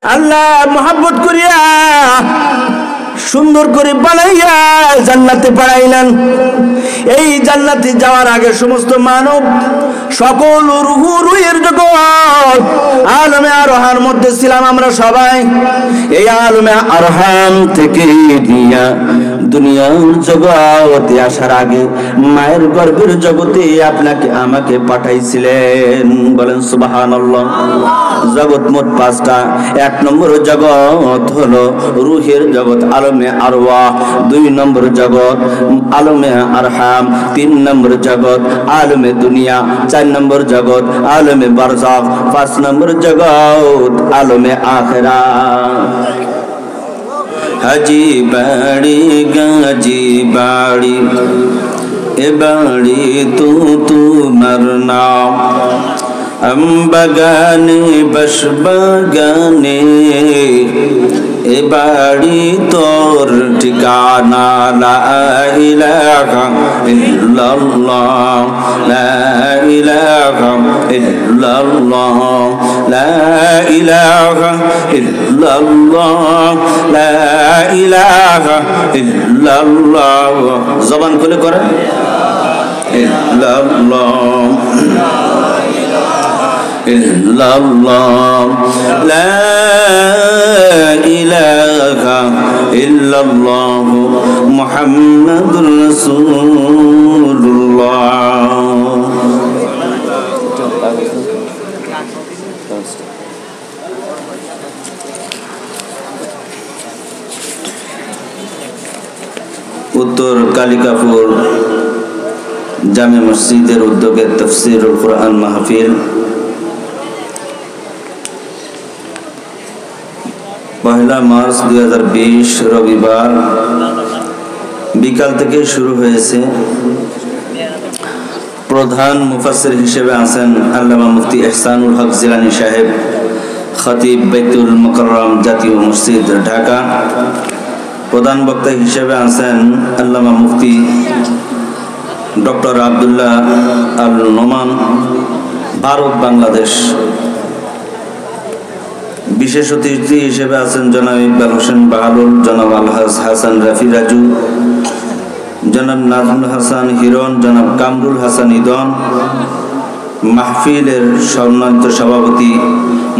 আল্লাহ মহব্বত করিয়া সুন্দর করে বানাইয়া জান্নাতে পাঠাইলেন। এই জান্নাতে যাওয়ার আগে সমস্ত মানব সকল রুহের জগৎ আলমে আরহার মধ্যে ছিলাম আমরা সবাই। এই আলমে আরহাম থেকে নিয়া দুনিয়ার জগতে আসার আগে মায়ের গর্ভের জগতে আপনাকে আমাকে পাঠাইছিলেন। বলেন সুবহানাল্লাহ। জগৎ মোট পাঁচটা। এক নম্বর জগৎ হলো রুহের জগৎ আলমে আরওয়াহ, দুই নম্বর জগৎ আলমে আরহাম, তিন নম্বর জগৎ আলমে দুনিয়া, চার নম্বর জগৎ আলমে বারজাখ, পাঁচ নম্বর জগৎ আলমে আখিরাত। হাজি বাড়ি গাজি বাড়ি এ বাড়ি তোমার নাম, আম বাগানে বস বাগানে এ বাড়ি তোর ঠিকানা। লা ইলাহা ইল্লাল্লাহ লা ইলাহা ইল্লাল্লাহ লা ইলাহা ইল্লাল্লাহ লা ইলাহা ইল্লাল্লাহ। জবান খুলে করেন ইল্লাল্লাহ ইল্লাল্লাহ লা ইলাহা ইল্লাল্লাহ মুহাম্মাদুর রাসূলুল্লাহ। উত্তর কালিকাপুর জামে মসজিদের উদ্যোগে তাফসীরুল কুরআন মাহফিল 1 মার্চ 2020 রবিবার বিকাল থেকে শুরু হয়েছে। প্রধান মুফাসসির হিসেবে আছেন আল্লামা মুফতি ইহসানুল হক জিলানী সাহেব, খতিব বাইতুল মুকাররম জাতীয় মসজিদ ঢাকা। প্রধান বক্তা হিসেবে আছেন আল্লামা মুফতি ডক্টর আব্দুল্লাহ আল নোমান, ভারত বাংলাদেশ। বিশেষ অতিথি হিসেবে আছেন জনাব ইকবাল হোসেন বাহালুল, জনাব আলহাজ হাসান রাফি রাজু, জনাব নাজমুল হাসান হিরণ, জনাব কামরুল হাসান ইদন। মাহফিলের সম্মানিত সভাপতি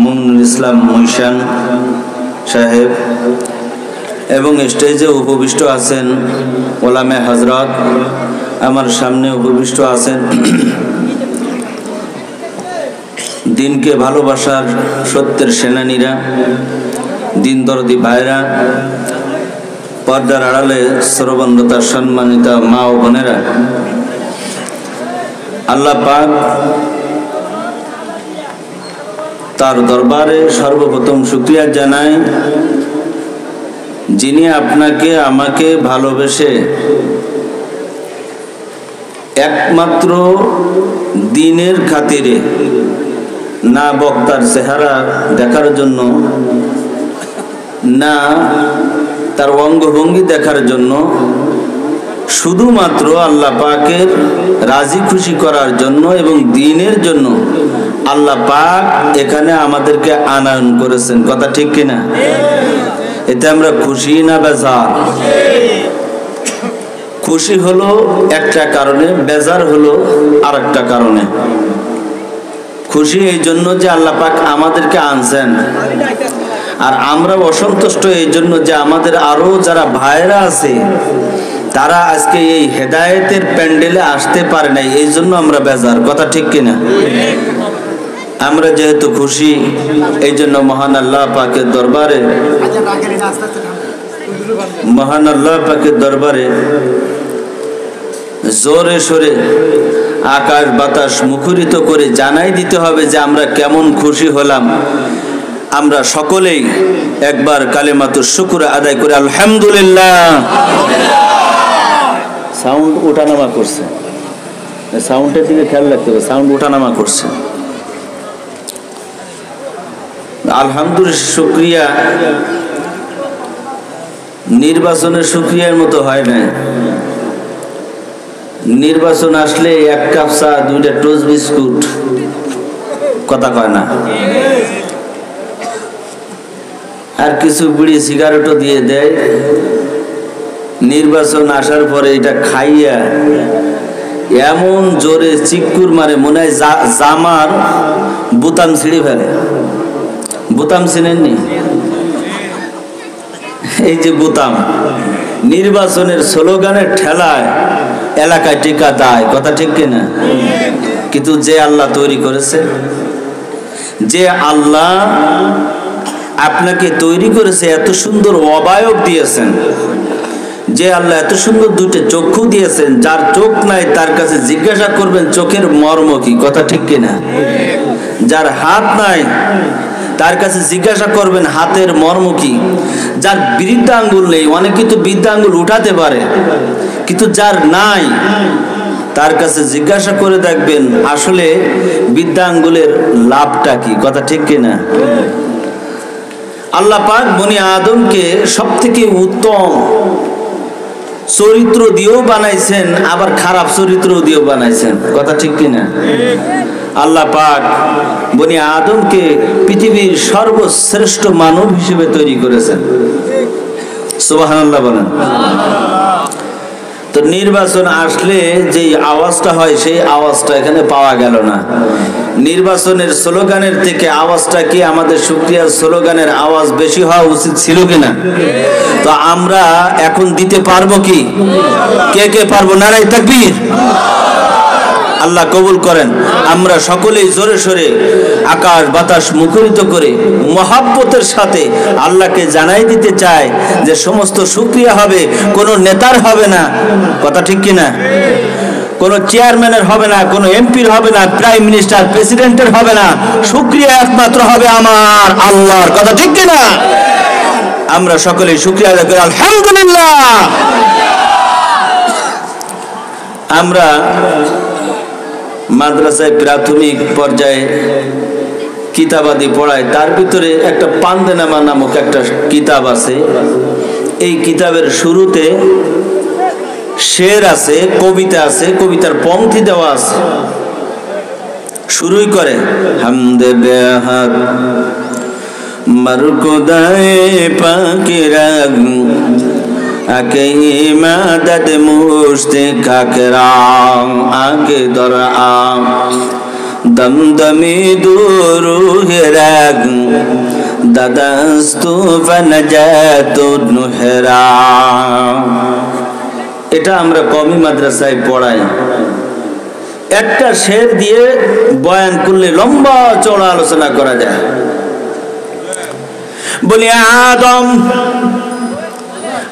মুমিনুল ইসলাম মৈশান সাহেব এবং স্টেজে উপবিষ্ট আছেন ওলামে হযরত। আমার সামনে উপবিষ্ট আছেন দিনকে ভালোবাসার সত্যের সেনানীরা, দিন দরদি ভাইরা, পর্দার আড়ালে শ্রবণরতার সম্মানিতা মা ও বোনেরা। আল্লাহ পাক তার দরবারে সর্বপ্রথম শুকরিয়া জানাই, যিনি আপনাকে আমাকে ভালোবেসে একমাত্র দিনের খাতিরে, না বক্তার চেহারা দেখার জন্য, না তার অঙ্গভঙ্গি দেখার জন্য, শুধুমাত্র আল্লাহ পাকের রাজি খুশি করার জন্য এবং দিনের জন্য আল্লাহ পাক এখানে আমাদেরকে আনয়ন করেছেন। কথা ঠিক কিনা? এতে আমরা খুশি না বেজার? খুশি হলো একটা কারণে, বেজার হলো আর একটা কারণে। খুশি এই জন্য যে আল্লাহ পাক আমাদেরকে আনছেন, আর আমরা অসন্তুষ্ট এই জন্য যে আমাদের আরো যারা ভাইরা আছে তারা আজকে এই হেদায়েতের প্যান্ডেলে আসতে পারে নাই, এই জন্য আমরা বেজার। কথা ঠিক কিনা? আমরা যেহেতু খুশি এই জন্য মহান আল্লাহ পাকের দরবারে, মহান আল্লাহ পাকের দরবারে জোরে সোরে আকাশ বাতাস মুখরিত করে জানাই দিতে হবে যে আমরা কেমন খুশি হলাম। আমরা সকলেই একবার কালিমাতুশ শুকর আদায় করে আলহামদুলিল্লাহ। সাউন্ড ওঠানামা করছে, সাউন্ডের দিকে খেয়াল রাখতে হবে, সাউন্ড ওঠানামা করছে। আলহামদুলিল্লাহ শুকরিয়া নির্বাচনের শুকরিয়ার মতো হয় না। নির্বাচন আসলে এক কাপ চা, 2টা টোস্ট বিস্কুট, কথা কয় না। আর কিছু বিড়ি সিগারেটও দিয়ে দেয়। নির্বাচন আসার পরে এটা খাইয়া এমন জোরে চিক্কুর মারে, মনে হয় জামার বুতাম ছিঁড়ে ফেলে। বুতাম চিনেননি? এই যে বুতাম, নির্বাচনের স্লোগানের ঠেলায় এলাকায় টিকা দেয়, কথা ঠিক কিনা? কিন্তু যে আল্লাহ তৈরি করেছে, যে আল্লাহ আপনাকে তৈরি করেছে, এত সুন্দর অবয়ব দিয়েছেন, যে আল্লাহ এত সুন্দর দুইটা চক্ষু দিয়েছেন, যার চোখ নাই তার কাছে জিজ্ঞাসা করবেন চোখের মর্ম কি, কথা ঠিক কিনা? যার হাত নাই তার কাছে জিজ্ঞাসা করবেন হাতের মর্ম কি? যার বৃদ্ধা আঙ্গুল নেই, অনেকে কিন্তু বৃদ্ধা আঙ্গুল উঠাতে পারে, কিন্তু যার নাই তার কাছে জিজ্ঞাসা করে দেখবেন আসলে বৃদ্ধা আঙ্গুলের লাভটা কি, কথা ঠিক কিনা? আল্লাহ পাক বনি আদমকে সবথেকে উত্তম চরিত্র দিয়েও বানাইছেন, আবার খারাপ চরিত্র দিয়েও বানাইছেন, কথা ঠিক কিনা? আল্লাহ পাক বনি আদমকে পৃথিবীর সর্বশ্রেষ্ঠ মানব হিসেবে তৈরি করেছেন। সুবহানাল্লাহ বলেন। তো নির্বাচন আসলে যে আওয়াজটা হয়, সেই আওয়াজটা এখানে পাওয়া গেল না। নির্বাচনের স্লোগানের থেকে আওয়াজটা কি আমাদের শুকরিয়ার স্লোগানের আওয়াজ বেশি হওয়া উচিত ছিল কিনা? তো আমরা এখন দিতে পারবো কি? কে কে পারবো? নারায়ে তাকবীর। আল্লাহ কবুল করেন। আমরা সকলেই জোরে সোরে আকাশ বাতাস মুখরিত করে মহাব্বতের সাথে আল্লাহকে জানাই দিতে চাই যে সমস্ত শুকরিয়া হবে, কোনো নেতার হবে না, কথা ঠিক কিনা? কোনো চেয়ারম্যানের হবে না, কোনো এমপির হবে না, প্রাইম মিনিস্টার প্রেসিডেন্টের হবে না, শুকরিয়া একমাত্র হবে আমার আল্লাহর, কথা ঠিক কিনা? আমরা সকলেই শুকরিয়া আদায় করি আলহামদুলিল্লাহ। আমরা মাদ্রাসায় প্রাথমিক পর্যায়ে কিতাবাদি পড়ায়, তার ভিতরে একটা পান্দেনামা নামক একটা কিতাব আছে। এই কিতাবের শুরুতে শের আছে, কবিতা আছে, কবিতার পংক্তি দেওয়া আছে। শুরুই করে হামদে বেহাত মারকুদায়ে পাকিরাগ আকে ইমাদত মুশতে কাকরাম আকে দরআম দমদমি দুরুহে রাগ দাদাস্তু ফানাজাতু নুহরা। এটা আমরা কওমি মাদ্রাসায় পড়াই। একটা শের দিয়ে বয়ান করলে লম্বা চড়া আলোচনা করা যায়।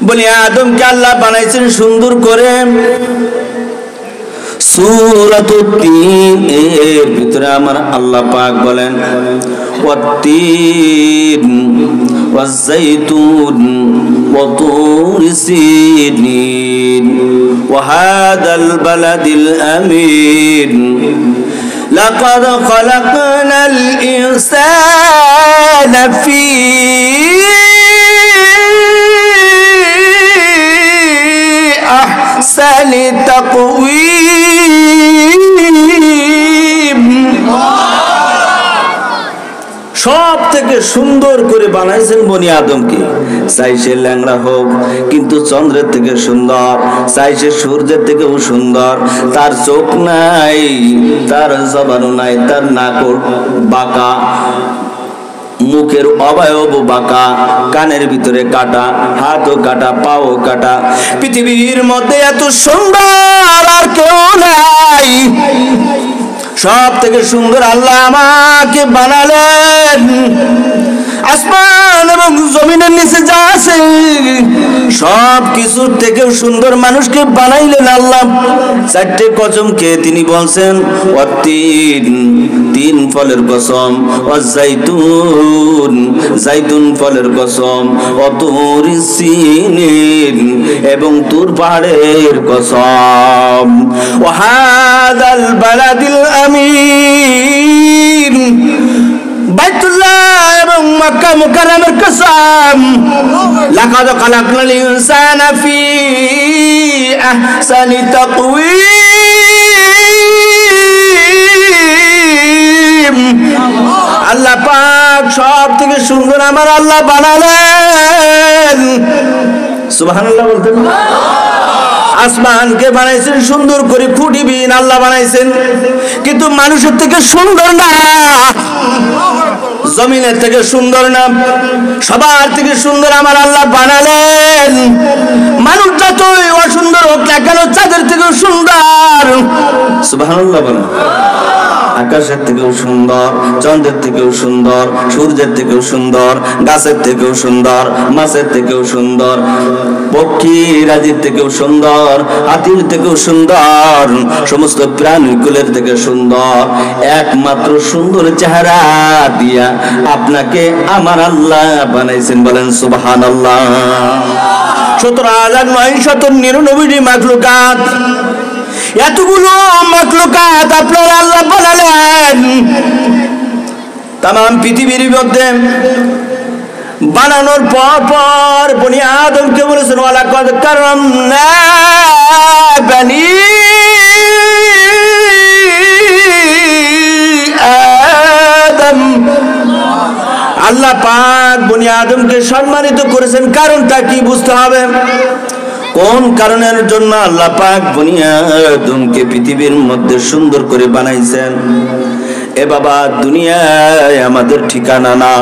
বলি আদমকে আল্লাহ বানাইছেন সুন্দর করে। সূরাতুত তিন এর ভিতরে আমার আল্লাহ পাক বলেন ওয়াত-তিন ওয়াজ-যাইতুন ওয়া তুরি সিনিন ওয়া হাদাল বালাদিল আমিন লাকাদ খালাকনাল ইনসানা ফী আহসানি তাকওয়িম। সব থেকে সুন্দর করে বানাইছেন বনি আদমকে। চাই সে ল্যাংড়া হোক, কিন্তু চন্দ্রের থেকে সুন্দর, চাই সে সূর্যের থেকেও সুন্দর। তার চোখ নাই, তার জবানও নাই, তার নাকও বাঁকা, মুখের অবয়ব বাঁকা, কানের ভিতরে কাটা, হাতও কাটা, পাও কাটা। পৃথিবীর মধ্যে এত সুন্দর আর কেউ নাই। সব থেকে সুন্দর আল্লাহ আমাকে বানালেন। আসমান এবং জমিনের নিচে যা আছে সব কিছুর থেকেও সুন্দর মানুষকে বানাইলেন আল্লাহ। চারটে কসমকে তিনি বলছেন ওয়াত-তিন, তিন ফলের কসম, ওয়াজ-যাইতুন, যাইতুন ফলের কসম, ওয়া তুরি সিনিন, এবং তুর পাহাড়ের কসম, ওয়া হাদাল বালাদিল আমিন, বাইতুল্লাহ এবং মক্কা মুকাররমের কসম। লাকাদ খালাকনাল ইনসানা ফি আহসানি তাকওয়িম। আল্লাহ পাক সব থেকে সুন্দর আমার আল্লাহ বানালেন। সুবহানাল্লাহ বলতেন। আসমানকে বানাইছেন সুন্দর করে, খুঁটিবিহীন আল্লাহ বানাইছেন, কিন্তু মানুষের থেকে সুন্দর না, জমিনের থেকে সুন্দর না, সবার থেকে সুন্দর আমার আল্লাহ বানালেন। মানুষ যতই অসুন্দর হোক না কেন, চাঁদের থেকেও সুন্দর। সুবহানাল্লাহ বলেন। আকাশের থেকেও সুন্দর, চন্দ্রের থেকেও সুন্দর, সূর্যের থেকেও সুন্দর, গাছের থেকেও সুন্দর, মাছের থেকেও সুন্দর, পক্ষী রাজির থেকেও সুন্দর, হাতির থেকেও সুন্দর, সমস্ত প্রাণীকুলের থেকে সুন্দর। একমাত্র সুন্দর চেহারা দিয়া আপনাকে আমার আল্লাহ বানাইছেন। বলেন সুবহানাল্লাহ। 17,999টি মাখলুকাত, এতগুলো মাখলুকাত আপনার আল্লাহ বানালেন। তামাম পৃথিবীর মধ্যে বানানোর পর বনি আদমকে বলেছেন ওয়ালাকাদ কাররামনা বানি আদম। আল্লাহ পাক বনি আদমকে সম্মানিত করেছেন, কারণটা কি বুঝতে হবে। কোন কারণের জন্য আল্লাহ পাক বনি আদমকে পৃথিবীর মধ্যে সুন্দর করে বানাইছেন? এ বাবা, দুনিয়ায় আমাদের ঠিকানা না,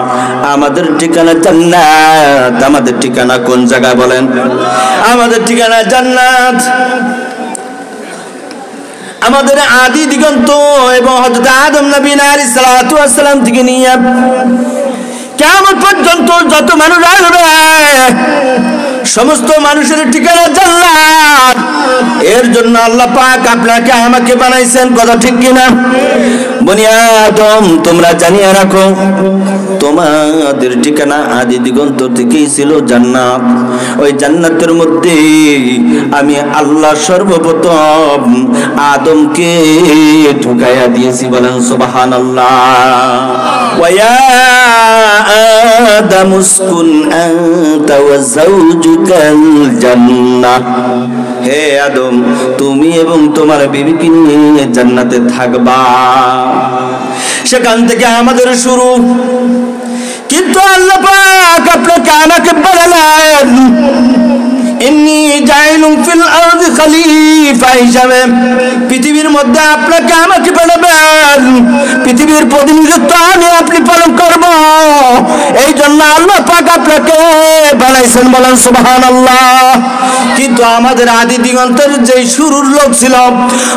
আমাদের ঠিকানা জান্নাত। আমাদের ঠিকানা কোন জায়গায় বলেন? আমাদের ঠিকানা জান্নাত। আমাদের আদি দিগন্ত এবং হযরত আদম নবী আলাইহিস সালাতু ওয়াস সালাম থেকে নিয়ে কিয়ামত পর্যন্ত যত মানুষ আসবে, সমস্ত মানুষের ঠিকানা জান্নাত। এর জন্য আল্লাহ পাক আপনাকে আমাকে বানাইছেন। কথা ঠিক কিনা? বনি আদম, তোমরা জানিয়ে রাখো, তোমাদের ঠিকানা আদি দিগন্ত থেকেই ছিল জান্নাত। ওই জান্নাতের মধ্যে আমি আল্লাহ সর্বপ্রথম আদমকে ঢুকাইয়া দিয়েছি। বলেন সুবহানাল্লাহ। ওয়া আদম উসকুন আনতা ওয়া যাওজুকাল জান্নাহ। হে আদম, তুমি এবং তোমার বিবিকে নিয়ে জান্নাতে থাকবা। সেখান থেকে আমাদের শুরু। কিন্তু আল্লাহ পাক আপনাকে আমাকে বানালেন ইন্নী জাইলুন ফিল আরদি খলিফা হিসাবে। পৃথিবীর মধ্যে আপনাকে আমাকে বানাবেন, পৃথিবীর প্রতিনিধিত্ব আমি আপনি পালন করব। এই জন্য আল্লাহ পাক আপনাকে বানাইছেন। বলেন সুবহানাল্লাহ। কিন্তু আমাদের আদি দিগন্তের যে শুরুর লোক ছিল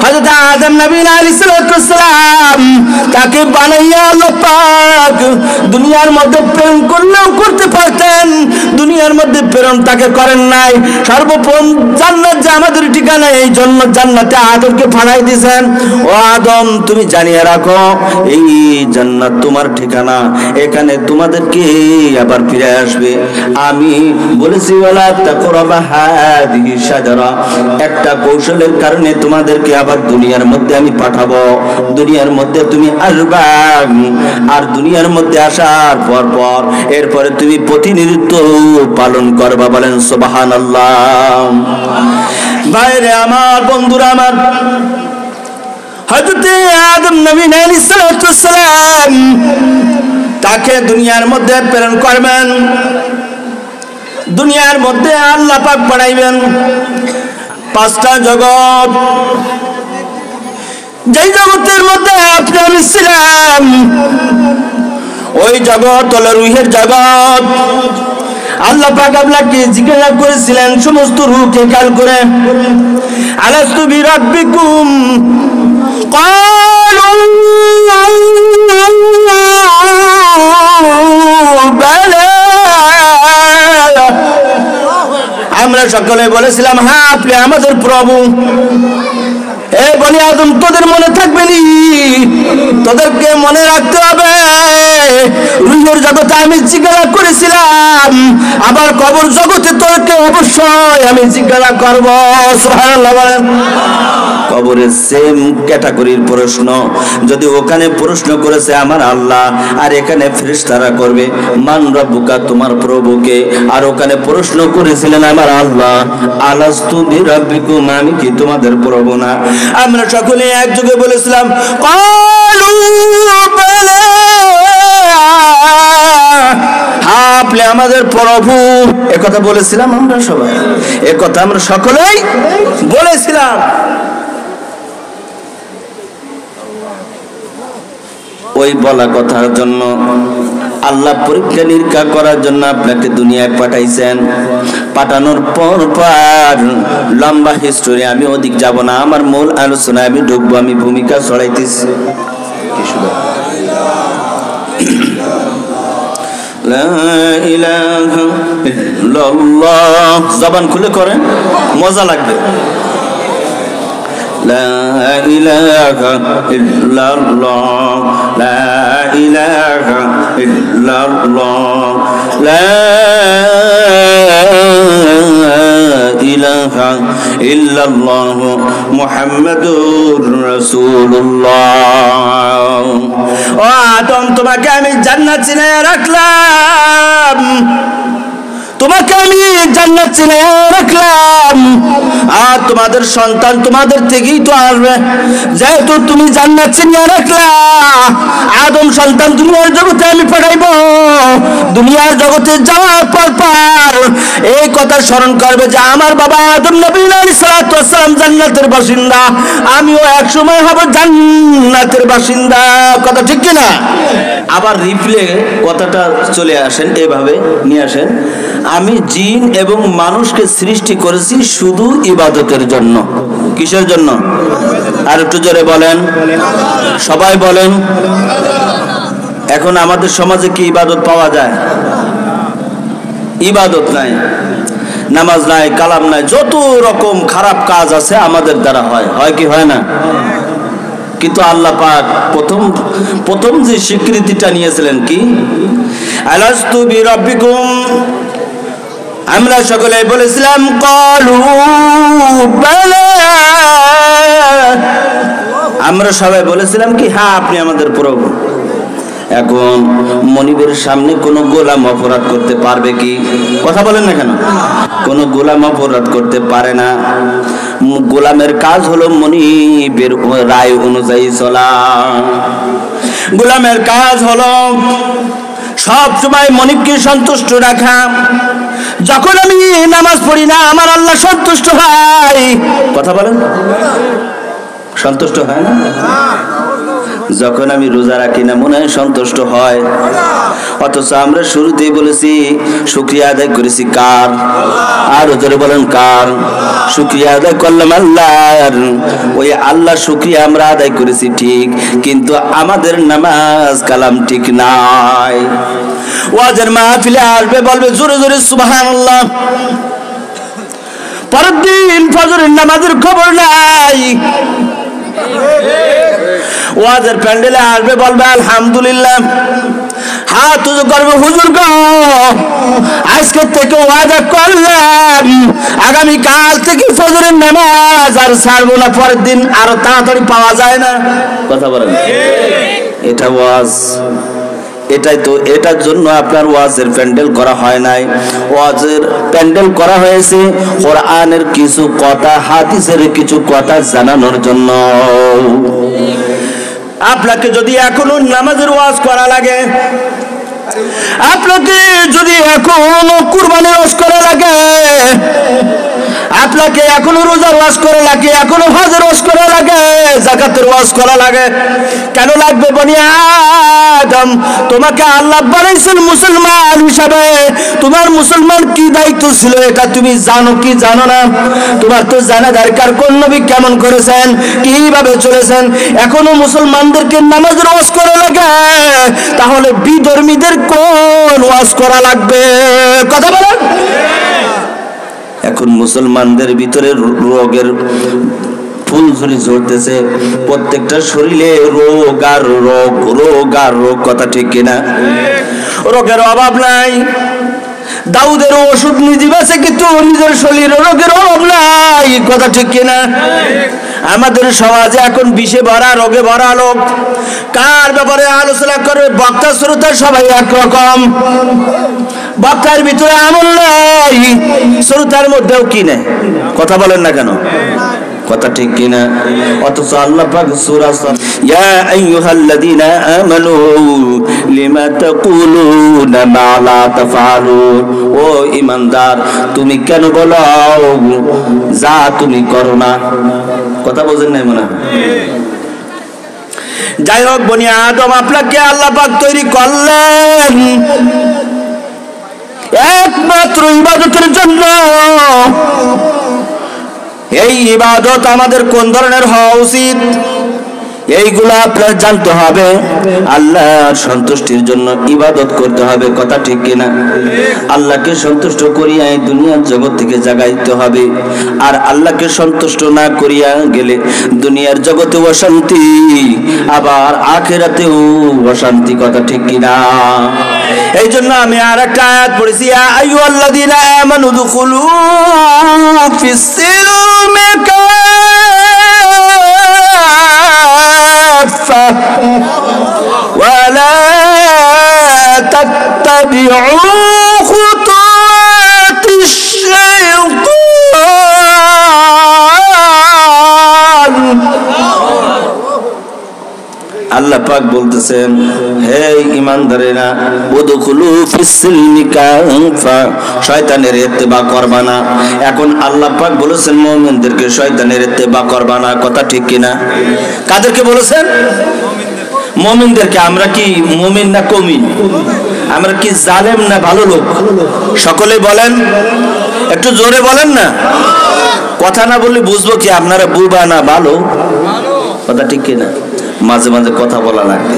হযরত আদম নবী আলাইহিস সালাম, তাকে বানাইয়া আল্লাহ পাক দুনিয়ার মধ্যে প্রেরণ করলেও করতে পারতেন, দুনিয়ার মধ্যে প্রেরণ তাকে করেন নাই। সর্বপ্রথম জান্নাত যে আমাদের ঠিকানা, এই জন্য জান্নাতে আদমকে পাঠাই দিয়েছেন। ও আদম, তুমি জানিয়ে রাখো, এই জান্নাত তোমার ঠিকানা, এখানে তোমাদেরকে আবার ফিরে আসবে। আমি বলেছি ওয়ালা তাকরাবা হাদিহি শাজারা, একটা কৌশলের কারণে তোমাদেরকে আবার দুনিয়ার মধ্যে আমি পাঠাবো। দুনিয়ার মধ্যে তুমি আসবা, আর দুনিয়ার মধ্যে আসার পর এরপরে তুমি প্রতিনিধিত্ব পালন করবা। বলেন সুবহানাল্লাহ। ভাইরে আমার, বন্ধুরা আমার, হযরত আদম নবী আলাইহিস সালাম তাকে দুনিয়ার মধ্যে প্রেরণ করবেন। দুনিয়ার মধ্যে আল্লাহ পাক পাঠাইবেন 5টা জগৎ। যেই জগতের মধ্যে আপনি আমি ছিলাম, ওই জগৎ হলো রূহের জগৎ। আল্লাহ পাক আপনাকে জিজ্ঞাসা করেছিলেন সমস্ত রূহকে খেয়াল করে, আলাস্তু বিরাব্বিকুম? ক্বালু বালা। আমরা সকলে বলেছিলাম হ্যাঁ, আপনি আমাদের প্রভু। এ বনি আদম, তোদের মনে থাকবে নি? তোদেরকে মনে রাখতে হবে, রূহের জগতে আমি জিজ্ঞাসা করেছিলাম, আবার কবর জগতে তোকে অবশ্যই আমি জিজ্ঞাসা করব। সুবহানাল্লাহ বলেন। কবরের সেম ক্যাটাগরির প্রশ্ন, যদি ওখানে প্রশ্ন করেছে আমার আল্লাহ, আর এখানে ফেরেশতারা করবে মান রাব্বুকা, তোমার প্রভুকে, আর ওখানে প্রশ্ন করেছিলেন আমার আল্লাহ, আলাস্তু বিরাব্বিকুম, আমি কি তোমাদের প্রভু না? আমরা সকলে একযোগে বলেছিলাম ক্বালু বালা। আপনি আমাদের প্রভু। একথা বলেছিলাম আমরা সবাই, একথা আমরা সকলেই বলেছিলাম। ওই বলা কথার জন্য আল্লাহ পরীক্ষা নিরীক্ষা করার জন্য আপনাকে দুনিয়ায় পাঠাইছেন। পাঠানোর পর লম্বা হিস্টোরি, আমি ওদিক যাব না, আমার মূল আলোচনায় আমি ঢুকবো। আমি ভূমিকা ছড়াইতেছি। লা ইলাহা ইল্লাল্লাহ, জবান খুলে করেন, মজা লাগবে। লা ইলাহা ইল্লাল্লাহ, লা ইলাহা ইল্লাল্লাহ, লা ইলাহা ইল্লাল্লাহ মুহাম্মাদুর রাসূলুল্লাহ। ও আদম, তোমাকে আমি জান্নাত চিনাইয়া রাখলাম, তোমাকে আমি জান্নাত চিনাইয়া রাখলাম, আর তোমাদের সন্তান তোমাদের থেকেই তো আসবে। যেহেতু তুমি জান্নাত চিনিয়ে রাখলা, আদম সন্তান দুনিয়ার জগতে আমি পাঠাইব। দুনিয়ার জগতে যাওয়ার পর এই কথা স্মরণ করবে যে আমার বাবা আদম নবী আলাইহিস সালাতু ওয়াস সালাম জান্নাতের বাসিন্দা, আমিও এক সময় হব জান্নাতের বাসিন্দা। কথা ঠিক কি না? আবার রিপ্লে কথাটা চলে আসেন, এভাবে নিয়ে আসেন, আমি জিন এবং মানুষকে সৃষ্টি করেছি শুধু ইবাদতের জন্য। কিসের জন্য? আর একটু জোরে বলেন, সবাই বলেন। এখন আমাদের সমাজে কি ইবাদত পাওয়া যায়? ইবাদত নাই, নামাজ নাই, কালাম নাই, যত রকম খারাপ কাজ আছে আমাদের দ্বারা হয়। হয় কি হয় না? কিন্তু আল্লাহ পাক প্রথম যে স্বীকৃতিটা নিয়েছিলেন কি, আলাস্তু বিরাব্বিকুম, আমরা সকলে বলেছিলাম ক্বালু বালা, আমরা সবাই বলেছিলাম কি হ্যাঁ আপনি আমাদের প্রভু। এখন মনিবের সামনে কোন গোলাম অপরাধ করতে পারবে কি? কথা বলেন না কেন? কোন গোলাম অপরাধ করতে পারে না। গোলামের কাজ হলো মনিবের রায় অনুযায়ী চলা। গোলামের কাজ হলো সব সময় মনিবকে সন্তুষ্ট রাখা। যখন আমি নামাজ পড়ি না আমার আল্লাহ সন্তুষ্ট হয়। কথা বলেন, সন্তুষ্ট হয় না? যখন আমি রোজা রাখি না মনে হয় সন্তুষ্ট হয়। অথচ আমরা শুরুতেই বলেছি শুকরিয়া আদায় করেছি কার? আর জোরে বলেন কার? শুকরিয়া আদায় করলাম আল্লাহর। ওই আল্লাহ শুকরিয়া আমরা আদায় করেছি ঠিক, কিন্তু আমাদের নামাজ কালাম ঠিক নাই। ওয়াজের মাহফিলে আসবে, বলবে জোরে জোরে সুবহানাল্লাহ, পরের দিন ফজরের নামাজের খবর নাই। ওয়াজের প্যান্ডেলে আসবে, বলবে আলহামদুলিল্লাহ, হাত উঁচু করবে, হুজুর গো আজকে থেকে ওয়াদা করলাম আগামী কাল থেকে ফজরের নামাজ আর ছাড়বো না। পরের দিন আরো তাড়াতাড়ি পাওয়া যায় না। কথা বলেন, এটা ওয়াজ। এটাই তো, এটার জন্য আপনার ওয়াজের প্যান্ডেল করা হয় নাই। ওয়াজের প্যান্ডেল করা হয়েছে কোরআনের কিছু কথা, হাদিসের কিছু কথা জানানোর জন্য। আপনাকে যদি এখনো নামাজের ওয়াজ করা লাগে, আপনাকে যদি এখনো কুরবানির ওয়াজ করা লাগে, আপনাকে এখনো রোজার ওয়াজ করা লাগে, এখনো হজের ওয়াজ করা লাগে, যাকাতের ওয়াজ করা লাগে, কেন লাগবে বনি আদম? তোমাকে আল্লাহ বানাইছেন মুসলমান হিসাবে। তোমার মুসলমান কি দায়িত্ব ছিল এটা তুমি জানো কি জানো না? তোমার তো জানা দরকার কোন নবী কেমন করেছেন, কিভাবে চলেছেন। এখনো মুসলমানদেরকে নামাজের ওয়াজ করা লাগে, তাহলে বিধর্মীদের কোন ওয়াজ করা লাগবে? কথা বলেন। এখন মুসলমানদের ভিতরে রোগের ফুলঝুরি ঝরতেছে, প্রত্যেকটা শরীরে রোগ আর রোগ, রোগ আর রোগ। কথা ঠিক কিনা? রোগের অভাব নাই। দাউদের ওষুধ নিজে বেঁচে, কিন্তু নিজের শরীরে রোগের অভাব নাই। কথা ঠিক কিনা? আমাদের সমাজে এখন বিষে ভরা, রোগে ভরা লোক। কার ব্যাপারে আলোচনা করবে? বক্তা শ্রোতা সবাই একরকম। বক্তার ভিতরে আমল নাই, শ্রোতার মধ্যেও কি নেই। কথা বলেন না কেন? কথা ঠিক কিনা? অথচ আল্লাহ পাক সূরা ইয়া আইয়ুহাল্লাযীনা আমানু লিমা তাকুলুনা মা লা তাফআলুন, ও ঈমানদার তুমি কেন বলো যা তুমি করো না? কথা বোঝেন নাই মনে হয়? যাই হোক, বনি আদম আপনাকে আল্লাহ পাক তৈরি করলেন একমাত্র ইবাদতের জন্য। এই ইবাদত আমাদের কোন ধরনের হওয়া উচিত এইগুলা আপনার জানতে হবে। আল্লাহর সন্তুষ্টির জন্য ইবাদত করতে হবে, কথা ঠিক কিনা? আল্লাহকে সন্তুষ্ট করিয়া এই দুনিয়ার জগৎ থেকে জাগাইতে হবে। আর আল্লাহকে সন্তুষ্ট না করিয়া গেলে দুনিয়ার জগতে অশান্তি, আবার আখিরাতেও অশান্তি, কথা ঠিক কিনা? এই জন্য আমি আর একটা আয়াত পড়েছি, ইয়া আইয়ুহাল্লাযীনা আমানু দুখুলু ফিস-সিলমি ولا تتبعوا خطوات الشيطان। আল্লাহ পাক বলতেছেন, হে ঈমানদারেরা, উদখুলু ফিস-সিলমি কাফা, শয়তানের ইত্তেবা করবা না। এখন আল্লাহ পাক বলেছেন মুমিনদেরকে শয়তানের ইত্তেবা করবা না, কথা ঠিক কিনা? কাদেরকে বলেছেন? মুমিনদেরকে। আমরা কি মুমিন না কমিন? আমরা কি জালেম না ভালো লোক? সকলে বলেন, একটু জোরে বলেন না। কথা না বললে বুঝবো কি আপনারা বুবা না ভালো? কথা ঠিক কিনা? মাঝে মাঝে কথা বলা লাগবে।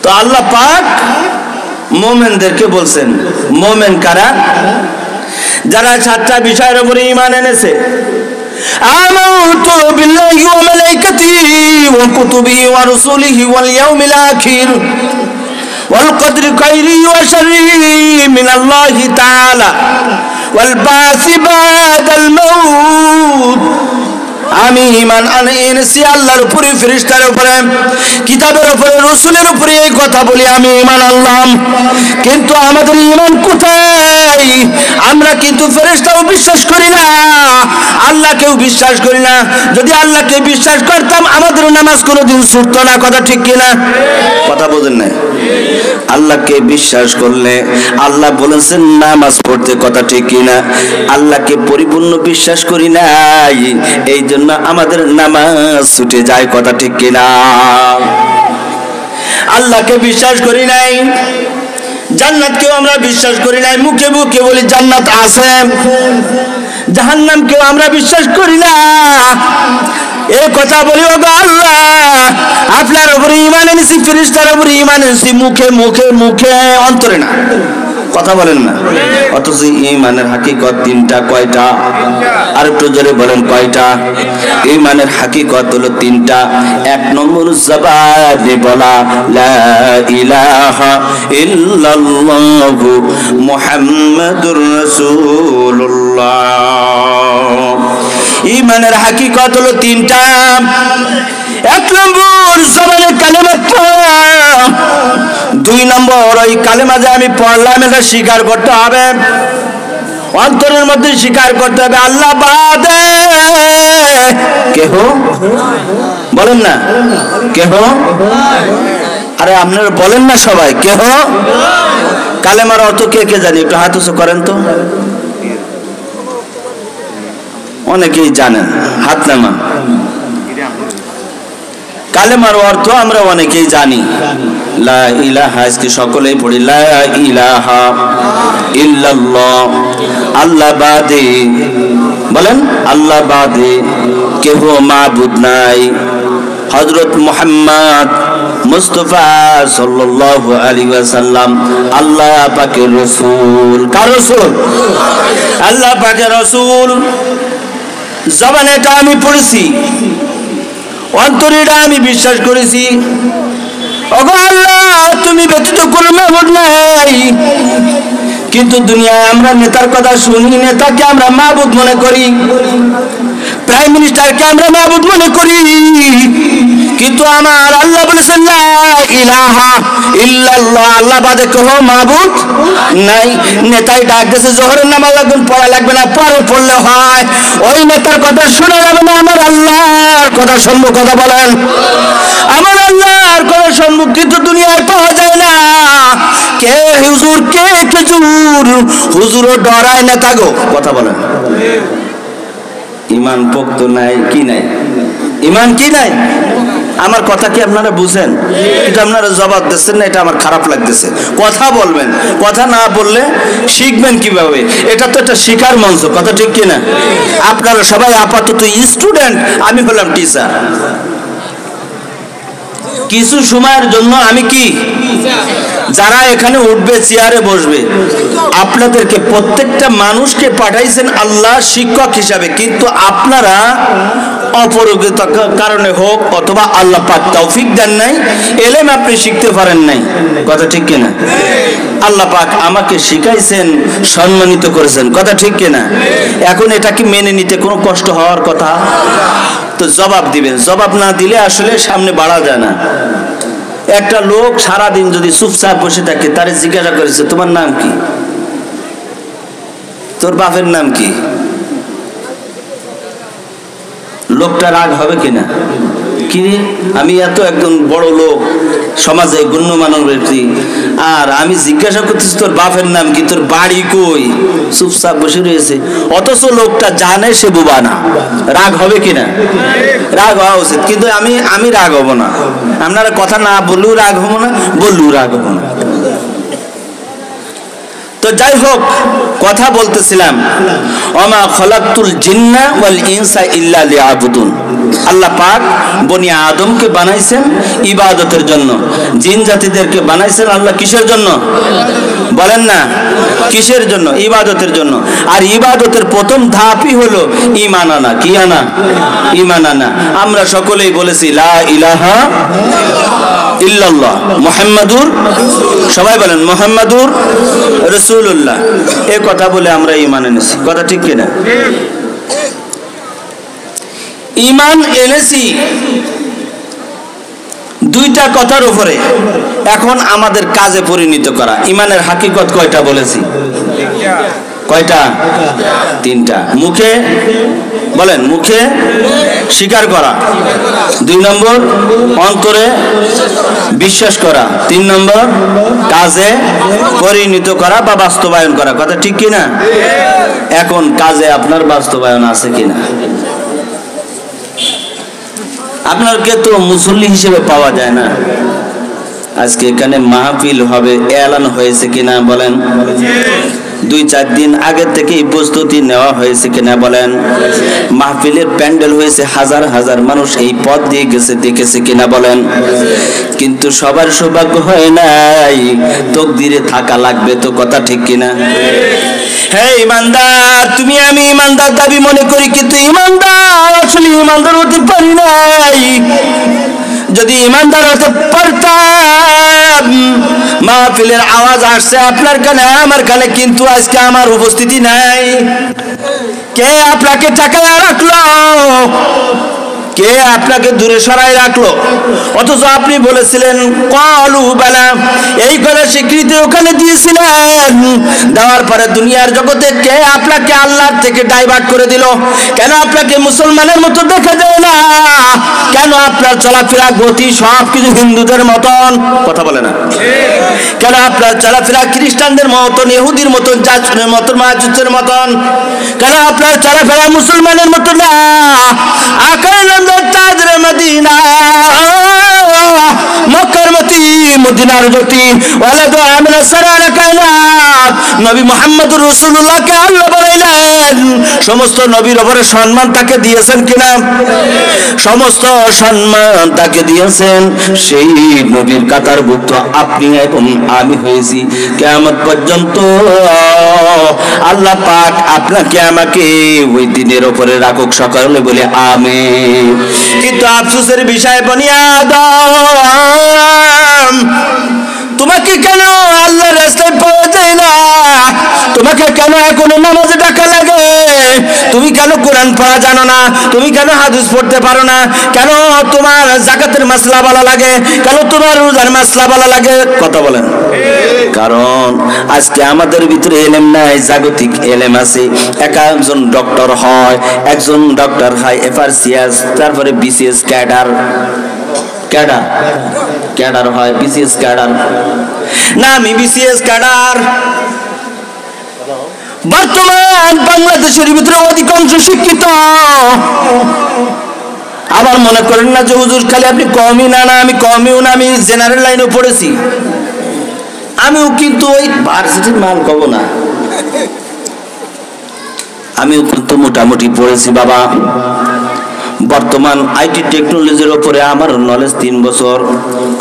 তো আল্লাহ পাক মুমিনদেরকে বলছেন, মুমিন কারা? যারা 7টা বিষয়ের উপরে ঈমান এনেছে। আমানতু বিল্লাহি ওয়া মালাইকাতিহি ওয়া কুতুবিহি ওয়া রুসুলিহি ওয়াল ইয়াউমিল আখির ওয়াল কদরি খাইরিহি ওয়া শাররিহি মিনাল্লাহি তাআলা ওয়াল বাসি বাদাল মাউত। আমি ঈমান এনেছি আল্লাহর উপরে, ফেরেশতার উপরে, কিতাবের উপরে, রাসূলের উপরে। এই কথা বলি আমি ঈমান আনলাম, কিন্তু আমাদের ঈমান কোথায়? আমরা কিন্তু ফেরেশতাও বিশ্বাস করি না, আল্লাহকেও বিশ্বাস করি না। যদি আল্লাহকে বিশ্বাস করতাম আমাদের নামাজ কোনোদিন ছুটতো না, কথা ঠিক কিনা? কথা বোঝেন না? আল্লাহকে বিশ্বাস করলে আল্লাহ বলেছেন নামাজ পড়তে, কথা ঠিক কিনা? আল্লাহকে পরিপূর্ণ বিশ্বাস করি নাই, এই জন্য আমাদের নামাজ ছুটে যায়, কথা ঠিক কিনা? আল্লাহকে বিশ্বাস করি নাই, জান্নাতকেও আমরা বিশ্বাস করি নাই। মুখে মুখে বলি জান্নাত আছে, জাহান্নামকেও আমরা বিশ্বাস করি না। এই কথা বলি, ওগো আল্লাহ আপনার উপরে ঈমান এনেছি, ফেরেশতার উপরে ঈমান এনেছি, মুখে মুখে মুখে, অন্তরে না। কথা বলেন না। অথচ ঈমানের হাকিকত 3টা। কয়টা? আর একটু জোরে বলেন কয়টা? ঈমানের হাকিকত হলো 3টা। 1 নম্বর জবানে বলা লা ইলাহা ইল্লাল্লাহু মুহাম্মাদুর রাসূলুল্লাহ। ঈমানের হাকিকত হলো 3টা। 1 নম্বর জবানে কালেমা পড়া, 2 নম্বর ওই কালেমা যে আমি পড়লাম এটা স্বীকার করতে হবে, অন্তরের মধ্যে স্বীকার করতে হবে আল্লাহ বাদে কেহ, বলেন না কেহ? আরে আপনারা বলেন না সবাই কেহ? কালেমার অর্থ কে কে জানি? একটু হাত উঁচু করেন তো। অনেকেই জানেন, হাত নামান। কালেমার অর্থ আমরা অনেকেই জানি। লা ইলাহা, আজকে সকলেই পড়ি লা ইলাহা ইল্লাল্লাহ, আল্লাহ বাদে, বলেন আল্লাহ বাদে কেহ মাবুদ নাই। হযরত মুহাম্মদ মুস্তাফা সাল্লাল্লাহু আলাইহি ওয়াসাল্লাম আল্লাহ পাকের রাসূল। কার রাসূল? আল্লাহ পাকের রাসূল। জবানে এটা আমি পড়েছি, অন্তরে এটা আমি বিশ্বাস করেছি, ওগো আল্লাহ তুমি ব্যতীত কোনো মাবুদ নাই। কিন্তু দুনিয়ায় আমরা নেতার কথা শুনি, নেতাকে আমরা মাবুদ মনে করি, প্রাইম মিনিস্টারকে আমরা মাবুদ মনে করি, কিন্তু আমার আল্লাহ বলেছেন লা ইলাহা ইল্লাল্লাহ, আল্লাহ বাদে কোনো মাবুদ নাই। নেতাই ডাক দিয়েছে জোহরের নামাজ এখন পড়া লাগবে না, পরে পড়লে হয়। ওই নেতার কথা শোনা যাবে না, আমার আল্লাহর কথা শুনবো। কথা বলেন, আমার আল্লাহর কথা শুনবো। কিন্তু দুনিয়ায় পাওয়া যায় না। কে হুজুর, কে খেজুর, হুজুরও ডরায় নেতা গো। কথা বলেন, ইমান পোক্ত নাই কি নাই? ইমান কি নাই? আমার কথা কি আপনারা বুঝেন? এটা আপনারা জবাব দিচ্ছেন না, এটা আমার খারাপ লাগতেছে। কথা বলবেন, কথা না বললে শিখবেন কিভাবে? এটা তো একটা শিকার মঞ্চ। কথা ঠিক কিনা? আপনারা সবাই আপাতত স্টুডেন্ট, আমি হলাম টিচার। কিছু সময়ের জন্য আমি কি, যারা এখানে উঠবে, চেয়ারে বসবে, আপনাদেরকে প্রত্যেকটা মানুষকে পাঠাইছেন আল্লাহ শিক্ষক হিসাবে। কিন্তু আপনারা অপরগতার কারণে হোক অথবা আল্লাহ পাক তৌফিক দেন নাই, এলেম আপনি শিখতে পারেন নাই। কথা ঠিক কিনা? আল্লাহ পাক আমাকে শিখাইছেন, সম্মানিত করেছেন। কথা ঠিক কিনা? এখন এটা কি মেনে নিতে কোনো কষ্ট হওয়ার কথা? তো জবাব দিবেন। জবাব না দিলে আসলে সামনে বাড়া যায় না। একটা লোক সারাদিন যদি চুপচাপ বসে থাকে, তারে জিজ্ঞাসা করেছে তোমার নাম কি, তোর বাপের নাম কি, লোকটা রাগ হবে কিনা? কি আমি এত একজন বড় লোক, সমাজে গণ্যমান্য ব্যক্তি, আর আমি জিজ্ঞাসা করতেছি তোর বাপের নাম কি, তোর বাড়ি কই, চুপচাপ বসে রয়েছে। অথচ লোকটা জানে সে বোবা না। রাগ হবে কিনা? রাগ হওয়া উচিত। কিন্তু আমি রাগ হব না। আপনারা কথা না বললেও রাগ হবো না, বললেও রাগ হবো না। তো যাই হোক, কথা বলতেছিলাম, ওমা খলাকতুল জিন্না ওয়াল ইনসা ইল্লা লিয়াবুদুন। আল্লাহ পাক বনি আদমকে বানাইছেন ইবাদতের জন্য, জিন জাতিদেরকে বানাইছেন আল্লাহ কিসের জন্য? বলেন না, কিসের জন্য? ইবাদতের জন্য। আর ইবাদতের প্রথম ধাপই হলো ঈমান আনা। কি আনা? ঈমান আনা। আমরা সকলেই বলেছি লা ইলাহা ইল্লাল্লাহ মুহাম্মাদুর, সবাই বলেন মুহাম্মাদুর রাসূলুল্লাহ। এই কথা বলে আমরা ঈমান এনেছি। কথা ঠিক কিনা? ঈমান এনেছি দুইটা কথার উপরে। এখন আমাদের কাজে পরিণত করা। ঈমানের হাকিকত কয়টা বলেছি? কয়টা? তিনটা। মুখে বলেন, মুখে স্বীকার করা। 2 নম্বর অন্তরে বিশ্বাস করা। 3 নম্বর কাজে পরিণত করা বা বাস্তবায়ন করা। কথা ঠিক কিনা? এখন কাজে আপনার বাস্তবায়ন আছে কিনা? আপনাকে তো মুসল্লি হিসেবে পাওয়া যায় না। আজকে এখানে মাহফিল হবে, এলান হয়েছে কিনা বলেন? 2-4 দিন আগে থেকে প্রস্তুতি নেওয়া হয়েছে কিনা বলেন? মাহফিলের প্যান্ডেল হয়েছে, হাজার হাজার মানুষ এই পথ দিয়ে গেছে, দেখেছে কিনা বলেন? কিন্তু সবার সৌভাগ্য হয় নাই, তকদিরে থাকা লাগবে তো। কথা ঠিক কিনা? হ্যাঁ ইমানদার, তুমি আমি ইমানদার দাবি মনে করি, কিন্তু ইমানদার আসলে ইমানদার হতে পারি নাই। যদি ইমানদার হতে পারতাম, মাহফিলের আওয়াজ আসছে আপনার কানে, আমার কানে, কিন্তু আজকে আমার উপস্থিতি নাই। কে আপনাকে টাকায় রাখলো? কে আপনাকে দূরে সরাই রাখলো? অথচ আপনি বলেছিলেন ক্বালু বালা, এই করে স্বীকৃতি ওখানে দিয়েছিলেন। দেওয়ার পরে দুনিয়ার জগতে কে আপনাকে আল্লাহর থেকে ডাইভার্ট করে দিল? কেন আপনাকে মুসলমানের মতো দেখা যায় না? কেন আপনার চলাফেরা গতি সব কিছু হিন্দুদের মতন? কথা বলে না। কেন আপনার চলাফেরা খ্রিস্টানদের মতন, ইহুদির মতন, জাসুরের মতন, মাজুসের মতন? কেন আপনার চলাফেরা মুসলমানের মতো না? আকাইলাম তাজরে মদিনা, মক্কার মতি, মদিনার জ্যোতি, ওয়ালাদু আমিনা সারানা কায়নাত। নবী মুহাম্মদুর রাসূলুল্লাহকে আল্লাহ বলেন, সমস্ত নবীর উপরে সম্মান তাকে দিয়েছেন কিনা? সমস্ত সম্মান তাকে দিয়েছেন। সেই নবীর কাতারভুক্ত আপনি এবং আমি হয়েছি। কিয়ামত পর্যন্ত আল্লাহ পাক আপনাকে আমাকে ওই দিনের উপরে রাখুক, সকলে বলে আমিন। কিন্তু আফসোসের বিষয় বনি আদম, তোমাকে কেন আল্লাহর রাস্তায় পাওয়া যায় না? তোমাকে কেন এখনো নামাজে ডাকা লাগে? তুমি কেন কোরআন পড়া জানো না? তুমি কেন হাদিস পড়তে পারো না? কেন তোমার যাকাতের মাসলা বলা লাগে? কেন তোমার রোজার মাসলা বলা লাগে? কথা বলেন। কারণ আজকে আমাদের ভিতরে এলেম নাই, জাগতিক এলেম আছে। একজন ডক্টর হয়, একজন ডক্টর হয় এফআরসিএস, তারপরে বিসিএস ক্যাডার ক্যাডার হয়, বিসিএস ক্যাডার না, আমি বিসিএস ক্যাডার। বর্তমান বাংলাদেশের ভিতরে অধিকাংশ শিক্ষিত। আবার মনে করেন না যে হুজুর খালি আপনি কমই না, না আমি কমিও না, আমি জেনারেল লাইনেও পড়েছি। আমিও কিন্তু ওই ভার্সিটির মান কব না, আমিও কিন্তু মোটামুটি পড়েছি বাবা। বর্তমান আইটি টেকনোলজির উপরে আমার নলেজ 3 বছর।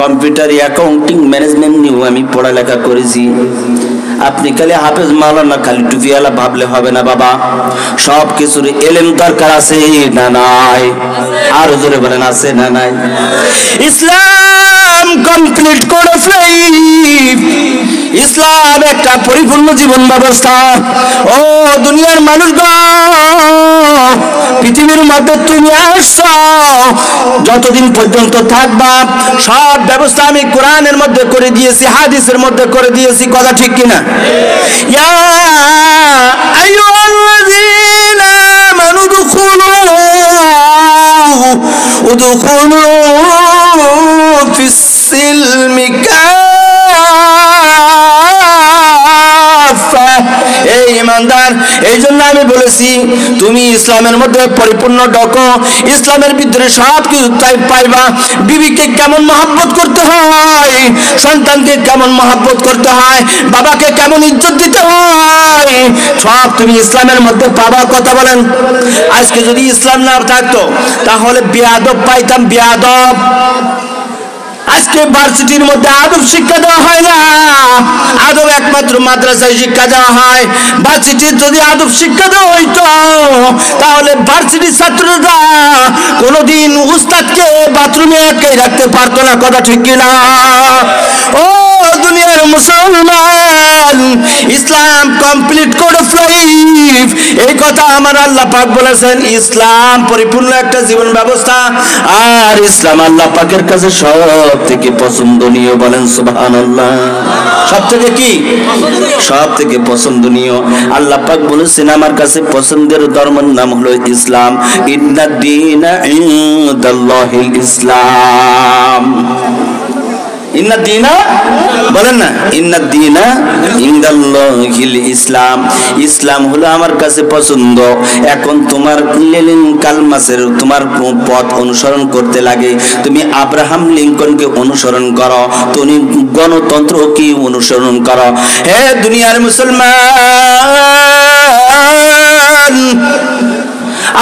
কম্পিউটার অ্যাকাউন্টিং ম্যানেজমেন্ট নিয়েও আমি পড়ালেখা করেছি। আপনি খালি হাফেজ মাওলানা খালি টুপিওয়ালা ভাবলে হবে না বাবা, সব কিছুর এলেম দরকার আছে না নাই? আর জোরে বলেন আছে না নাই? ইসলাম কমপ্লিট করে ফেলাই। ইসলাম একটা পরিপূর্ণ জীবন ব্যবস্থা। ও দুনিয়ার মানুষগণ, পৃথিবীর মধ্যে তুমি আসছো, যতদিন পর্যন্ত থাকবা সব ব্যবস্থা আমি কোরআনের মধ্যে করে দিয়েছি, হাদিসের মধ্যে করে দিয়েছি। কথা ঠিক কিনা? ইয়া আইয়ুহাল্লাযীনা আমানু উদখুলু ফিস সিলমি কাফা। এই ইমানদার, এই জন্য আমি বলেছি তুমি ইসলামের মধ্যে পরিপূর্ণ ঢোকো, ইসলামের ভিতরে সব কিছু তাই পাইবা। বিবিকে কেমন মহব্বত করতে হয়, সন্তানকে কেমন মহব্বত করতে হয়, বাবাকে কেমন ইজ্জত দিতে হয়, সব তুমি ইসলামের মধ্যে পাবা। কথা বলেন। আজকে যদি ইসলাম না থাকতো তাহলে বেয়াদব পাইতাম, বেয়াদব। আজকে ভার্সিটির মধ্যে আদব শিক্ষা দেওয়া হয় না, আদব একমাত্র মাদ্রাসায় শিক্ষা দেওয়া হয়। ভার্সিটির যদি আদব শিক্ষা দেওয়া হইতো তাহলে ভার্সিটির ছাত্ররা কোনোদিন উস্তাদকে বাথরুমে আটকে রাখতে পারতো না। কথা ঠিক কিনা? ও দুনিয়ার মুসলমান, ইসলাম কমপ্লিট করে লাইফ, এই কথা আমার আল্লাহ পাক বলেছেন। ইসলাম পরিপূর্ণ একটা জীবন ব্যবস্থা, আর ইসলাম আল্লাহ পাকের কাছে সব থেকে পছন্দনীয়। বলেন সুবহানাল্লাহ। সব থেকে কি? সব থেকে পছন্দনীয়। আল্লাহ পাক বলেছেন আমার কাছে পছন্দের ধর্মের নাম হলো ইসলাম। ইন্নাদ-দীনা ইনদাল্লাহিল ইসলাম। ইন্নাদ-দীনা বলেন না, ইন্নাদ-দীনা ইনদাল্লাহিল ইসলাম। ইসলাম হলো আমার কাছে পছন্দ। এখন তোমার লেনিন কালমাসের তোমার পথ অনুসরণ করতে লাগে, তুমি আব্রাহাম লিঙ্কনকে অনুসরণ করো, তুমি গণতন্ত্রকে অনুসরণ করো। হে দুনিয়ার মুসলমান,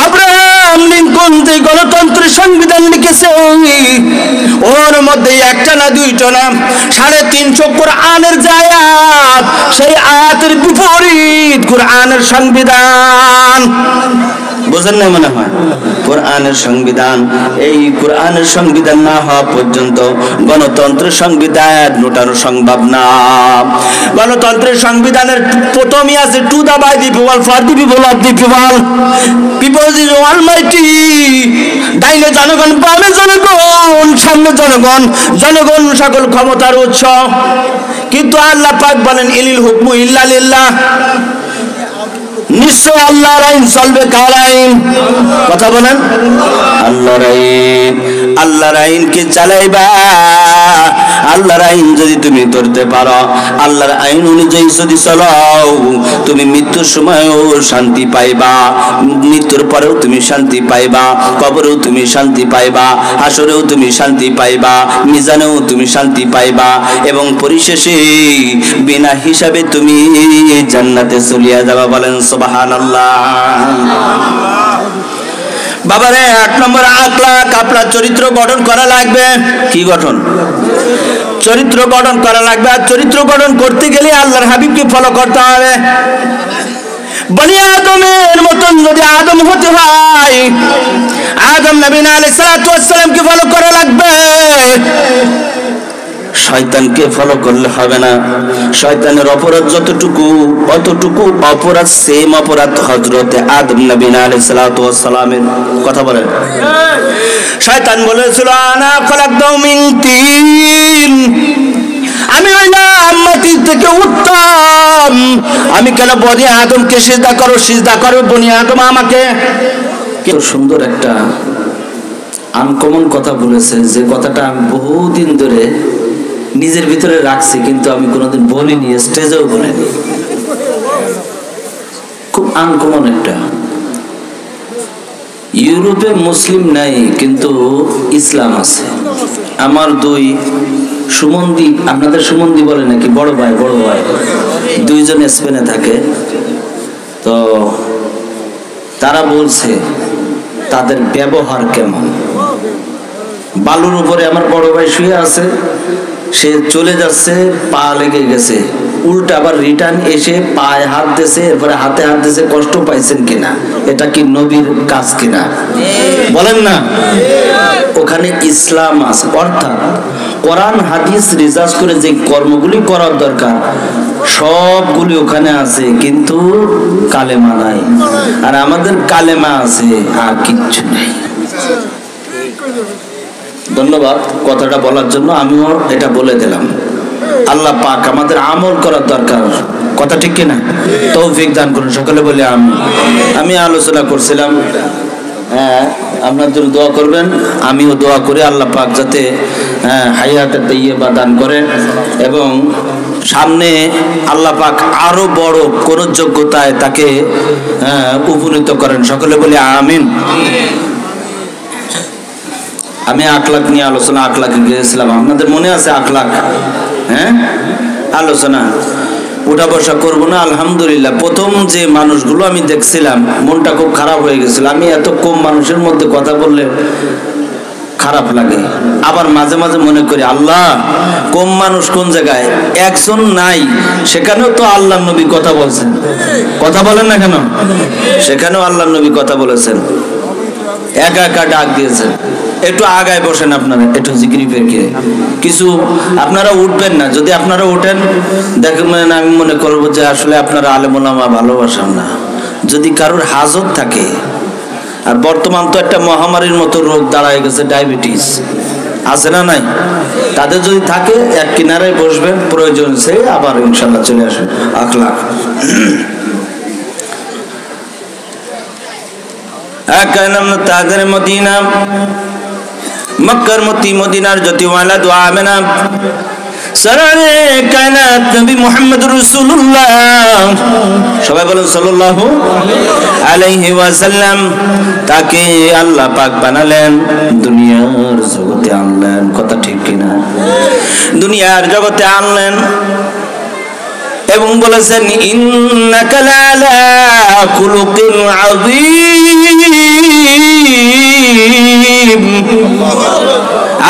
আব্রাহাম লিঙ্কন যে গণতন্ত্রের সংবিধান লিখেছে ওর মধ্যে একটা না দুইটা না 350 কোরআনের যে আয়াত, সেই আয়াতের বিপরীত কোরআনের সংবিধান। বুঝেন না মনে হয়? কোরআনের সংবিধান, এই কোরআনের সংবিধান না হওয়া পর্যন্ত গণতন্ত্রের সংবিধান নোটানো সম্ভব না। গণতন্ত্রের সংবিধানের প্রথমই আছে to the by the people, for the people, of the people. People is almighty. ডাইনে জনগণ, বামে জনগণ, সামনে জনগণ, জনগণ সকল ক্ষমতার উৎস। কিন্তু আল্লাহ পাক বলেন ইনিল হুকমু ইল্লা লিল্লাহ, নিশ্চয় আল্লাহর আইন চলবে। কার আইন? কথা বলেন। আল্লাহর আইন। আল্লাহর আইনকে চালাইবা। আল্লাহর আইন যদি তুমি ধরতে পারো, আল্লাহর আইন অনুযায়ী যদি চলাও, তুমি মৃত্যুর সময়ও শান্তি পাইবা, মৃত্যুর পরেও তুমি শান্তি পাইবা, কবরেও তুমি শান্তি পাইবা, হাসরেও তুমি শান্তি পাইবা, মিজানেও তুমি শান্তি পাইবা, এবং পরিশেষে বিনা হিসাবে তুমি জান্নাতে চলিয়া যাবা। বলেন সুবহানাল্লাহ। বাবারে 8 নম্বর আখলাক, আপনার চরিত্র গঠন করা লাগবে। কি গঠন? চরিত্র গঠন করা লাগবে। আর চরিত্র গঠন করতে গেলে আল্লাহর হাবিবকে ফলো করতে হবে। বনি আদমের মতন যদি আদম হতে হয়, আদম নবী আলাইহিস সালাতু ওয়াস সালামকে ফলো করা লাগবে। শয়তানকে ফলো করলে হবে না। শয়তানের অপরাধ যতটুকু অতটুকু অপরাধ, সেম অপরাধ হযরতে আদম নবী আলাইহিস সালাতু ওয়াস সালামের। কথা বলেন। শয়তান বলেছিল আনা খলাকতু মিন তিন, আমি হইলাম মাটি থেকে উত্তম, আমি কেন বনি আদমকে সিজদা করো, সিজদা করো বনি আদম আমাকে। কি সুন্দর একটা আনকমন কথা বলেছে, যে কথাটা আমি বহুদিন ধরে নিজের ভিতরে রাখছি, কিন্তু আমি কোনোদিন বলিনি, স্টেজেও বলিনি। খুব আনকমন একটা। ইউরোপে মুসলিম নাই কিন্তু ইসলাম আছে। আমার দুই সুমন্দি, আপনাদের সুমন্দি বলে নাকি, বড় ভাই দুইজন স্পেনে থাকে। তো তারা বলছে তাদের ব্যবহার কেমন। বালুর উপরে আমার বড় ভাই শুয়ে আছে, সে চলে যাচ্ছে, পা লেগে গেছে, উল্টা আবার রিটার্ন এসে পায়ে হাত দিয়েছে, এরপরে হাতে হাত দিয়েছে। কষ্ট পাইছেন কিনা? এটা কি নবীর কাজ কিনা? বলেন না। ওখানে ইসলাম আছে, অর্থাৎ কোরআন হাদিস রিসার্চ করে যে কর্মগুলি করার দরকার সবগুলি ওখানে আছে, কিন্তু কালেমা নাই। আর আমাদের কালেমা আছে আর কিচ্ছু নাই। ধন্যবাদ কথাটা বলার জন্য, আমিও এটা বলে দিলাম। আল্লাহ পাক আমাদের আমল করার দরকার, কথা ঠিক কিনা? তৌফিক দান করুন সকলে বলে আমি আলোচনা করছিলাম, হ্যাঁ আপনার জন্য দোয়া করবেন, আমিও দোয়া করি আল্লাহ পাক যাতে হায়াতে তাইয়্যিবা দান করেন, এবং সামনে আল্লাহ পাক আরো বড় কোন যোগ্যতায় তাকে উপনীত করেন, সকলে বলে আমিন। আমি আখলাক নিয়ে আলোচনা, আখলাকে গিয়েছিলাম, আপনাদের মনে আছে আখলাক? হ্যাঁ, আলোচনা উঠা বসা করবো না। আলহামদুলিল্লাহ প্রথম যে মানুষগুলো আমি দেখছিলাম মনটা খুব খারাপ হয়ে গেছিল। আমি এত কম মানুষের মধ্যে কথা বললে খারাপ লাগে, আবার মাঝে মাঝে মনে করি আল্লাহ কম মানুষ কোন জায়গায়, একজন নাই, সেখানেও তো আল্লাহ নবী কথা বলছেন। কথা বলেন না কেন? সেখানেও আল্লাহ নবী কথা বলেছেন, একা একা ডাক দিয়েছেন, একটু আগায় বসেন আপনারা, একটু জিকির ফেরকে কিছু আপনারা উঠবেন না। যদি আপনারা উঠেন দেখবেন আমি মনে করবো যে আসলে আপনারা আলেম ওলামা ভালোবাসেন না। যদি কারোর হাজত থাকে, আর বর্তমান তো একটা মহামারীর মতো রোগ দাঁড়ায় গেছে, ডায়াবেটিস আছে না নাই, তাদের যদি থাকে এক কিনারায় বসবেন, প্রয়োজন সে আবার ইনশাল্লাহ চলে আসবেন। আখলাক তাদের মদিনা মক্কার মতি মদিনার জ্যোতিওয়ালা দোয়া আমেনা সরারে কায়নাত নবী মুহাম্মদুর রাসূলুল্লাহ, সবাই বলেন সাল্লাল্লাহু আলাইহি ওয়াসাল্লাম। তাকে আল্লাহ পাক বানালেন, দুনিয়ার জগতে আনলেন, কথা ঠিক কিনা? দুনিয়ার জগতে আনলেন এবং বলেছেন ইন্নাকা লালা খুলুকিন আযীম,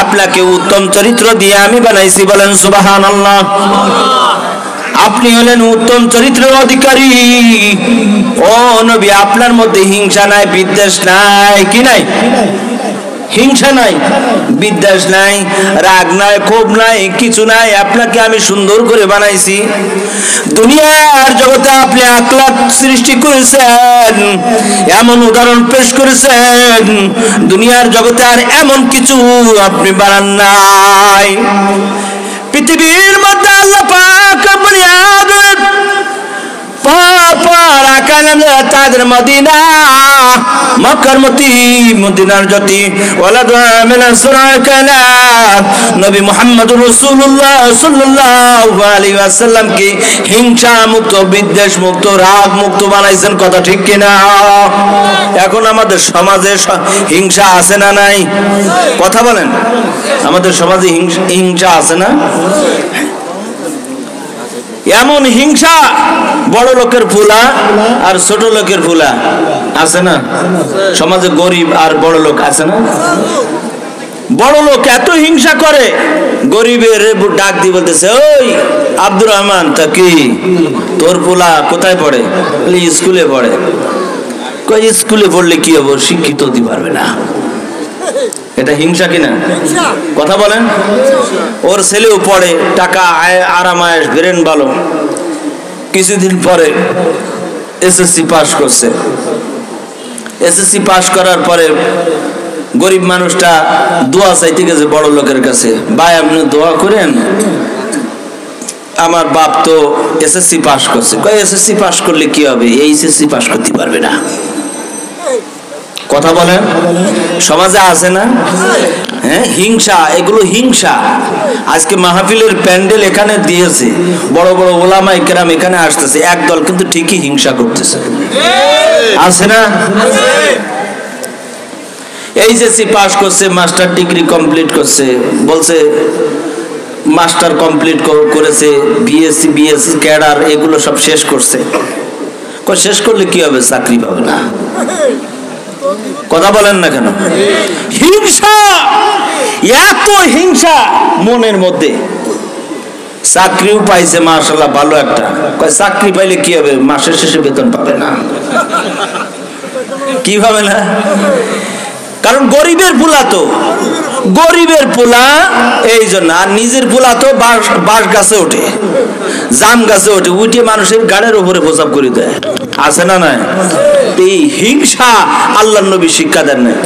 আপনাকে উত্তম চরিত্র দিয়ে আমি বানাইছি, বলেন সুবহানাল্লাহ। আপনি হলেন উত্তম চরিত্রের অধিকারী। ও নবী, আপনার মধ্যে হিংসা নাই, বিদ্বেষ নাই, কি নাই? হিংসা নাই, বিদ্বেষ নাই, রাগ নাই, ক্ষোভ নাই, কিছু নাই। আপনাকে আমি সুন্দর করে বানাইছি। দুনিয়ার জগতে আপনি আখলাক সৃষ্টি করেছেন, এমন উদাহরণ পেশ করেছেন, দুনিয়ার জগতে আর এমন কিছু আপনি বানান নাই। পৃথিবীর মধ্যে আল্লাহ পাক বুনিয়াদের তাদের মদিনা মক্কার মতি মদিনার জ্যোতি নবী মুহাম্মদুর রাসূলুল্লাহ সাল্লাল্লাহু আলাইহি ওয়াসাল্লামকে হিংসা মুক্ত, বিদ্বেষ মুক্ত, রাগ মুক্ত বানাইছেন, কথা ঠিক কিনা? এখন আমাদের সমাজে হিংসা আছে না নাই? কথা বলেন, আমাদের সমাজে হিংসা আছে না? এমন হিংসা, বড় লোকের ফুলা আর ছোট লোকের ফুলা আছে না? সমাজে গরিব আর বড় লোক আছে না? বড় লোক এত হিংসা করে, গরিবের ডাক দিয়ে বলতেছে ওই আব্দুর রহমান, তা কি তোর ফুলা কোথায় পড়ে? স্কুলে পড়ে। কই স্কুলে পড়লে কি হবে, শিক্ষিত হতে পারবে না। এটা হিংসা কিনা? কথা বলেন। ওর ছেলেও পড়ে, টাকা আরাম আয়েশ, ব্রেন ভালো। কিছুদিন পরে এসএসসি পাস করছে। এসএসসি পাস করার পরে গরিব মানুষটা দোয়া চাইতে গেছে বড় লোকের কাছে, ভাই আপনি দোয়া করেন, আমার বাপ তো এসএসসি পাস করছে। কয় এসএসসি পাস করলে কি হবে? এইচএসসি পাস করতে পারবে না। কথা বলেন। সমাজে আছে না? হ্যাঁ, হিংসা, এগুলো হিংসা। আজকে মাহফিলের প্যান্ডেল এখানে দিয়েছে, বড় বড় ওলামা ইকরাম এখানে আসতেছে, একদল কিন্তু ঠিকই হিংসা করতেছে। আছে না? এইচএসসি পাস করছে, মাস্টার ডিগ্রি কমপ্লিট করছে, বলছে মাস্টার কমপ্লিট করেছে, বিএসসি বিএসসি ক্যাডার এগুলো সব শেষ করছে। শেষ করলে কি হবে? চাকরি পাবে না। কথা বলেন না কেন? হিংসা, এত হিংসা মনের মধ্যে। চাকরিও পাইছে মাশাআল্লাহ ভালো একটা, কয় চাকরি পাইলে কি হবে? মাসের শেষে বেতন পাবে না। কি পাবে না? কারণ গরিবের পোলা তো, গরিবের পোলা এই জন্য। আর নিজের পোলা তো বাঁশ গাছে ওঠে, জাম গাছে ওঠে, উঠে মানুষের গাড়ির উপরে প্রসাব করে দেয়। আছে না? নাই? এই হিংসা আল্লাহর নবী শিক্ষা দেন নাই।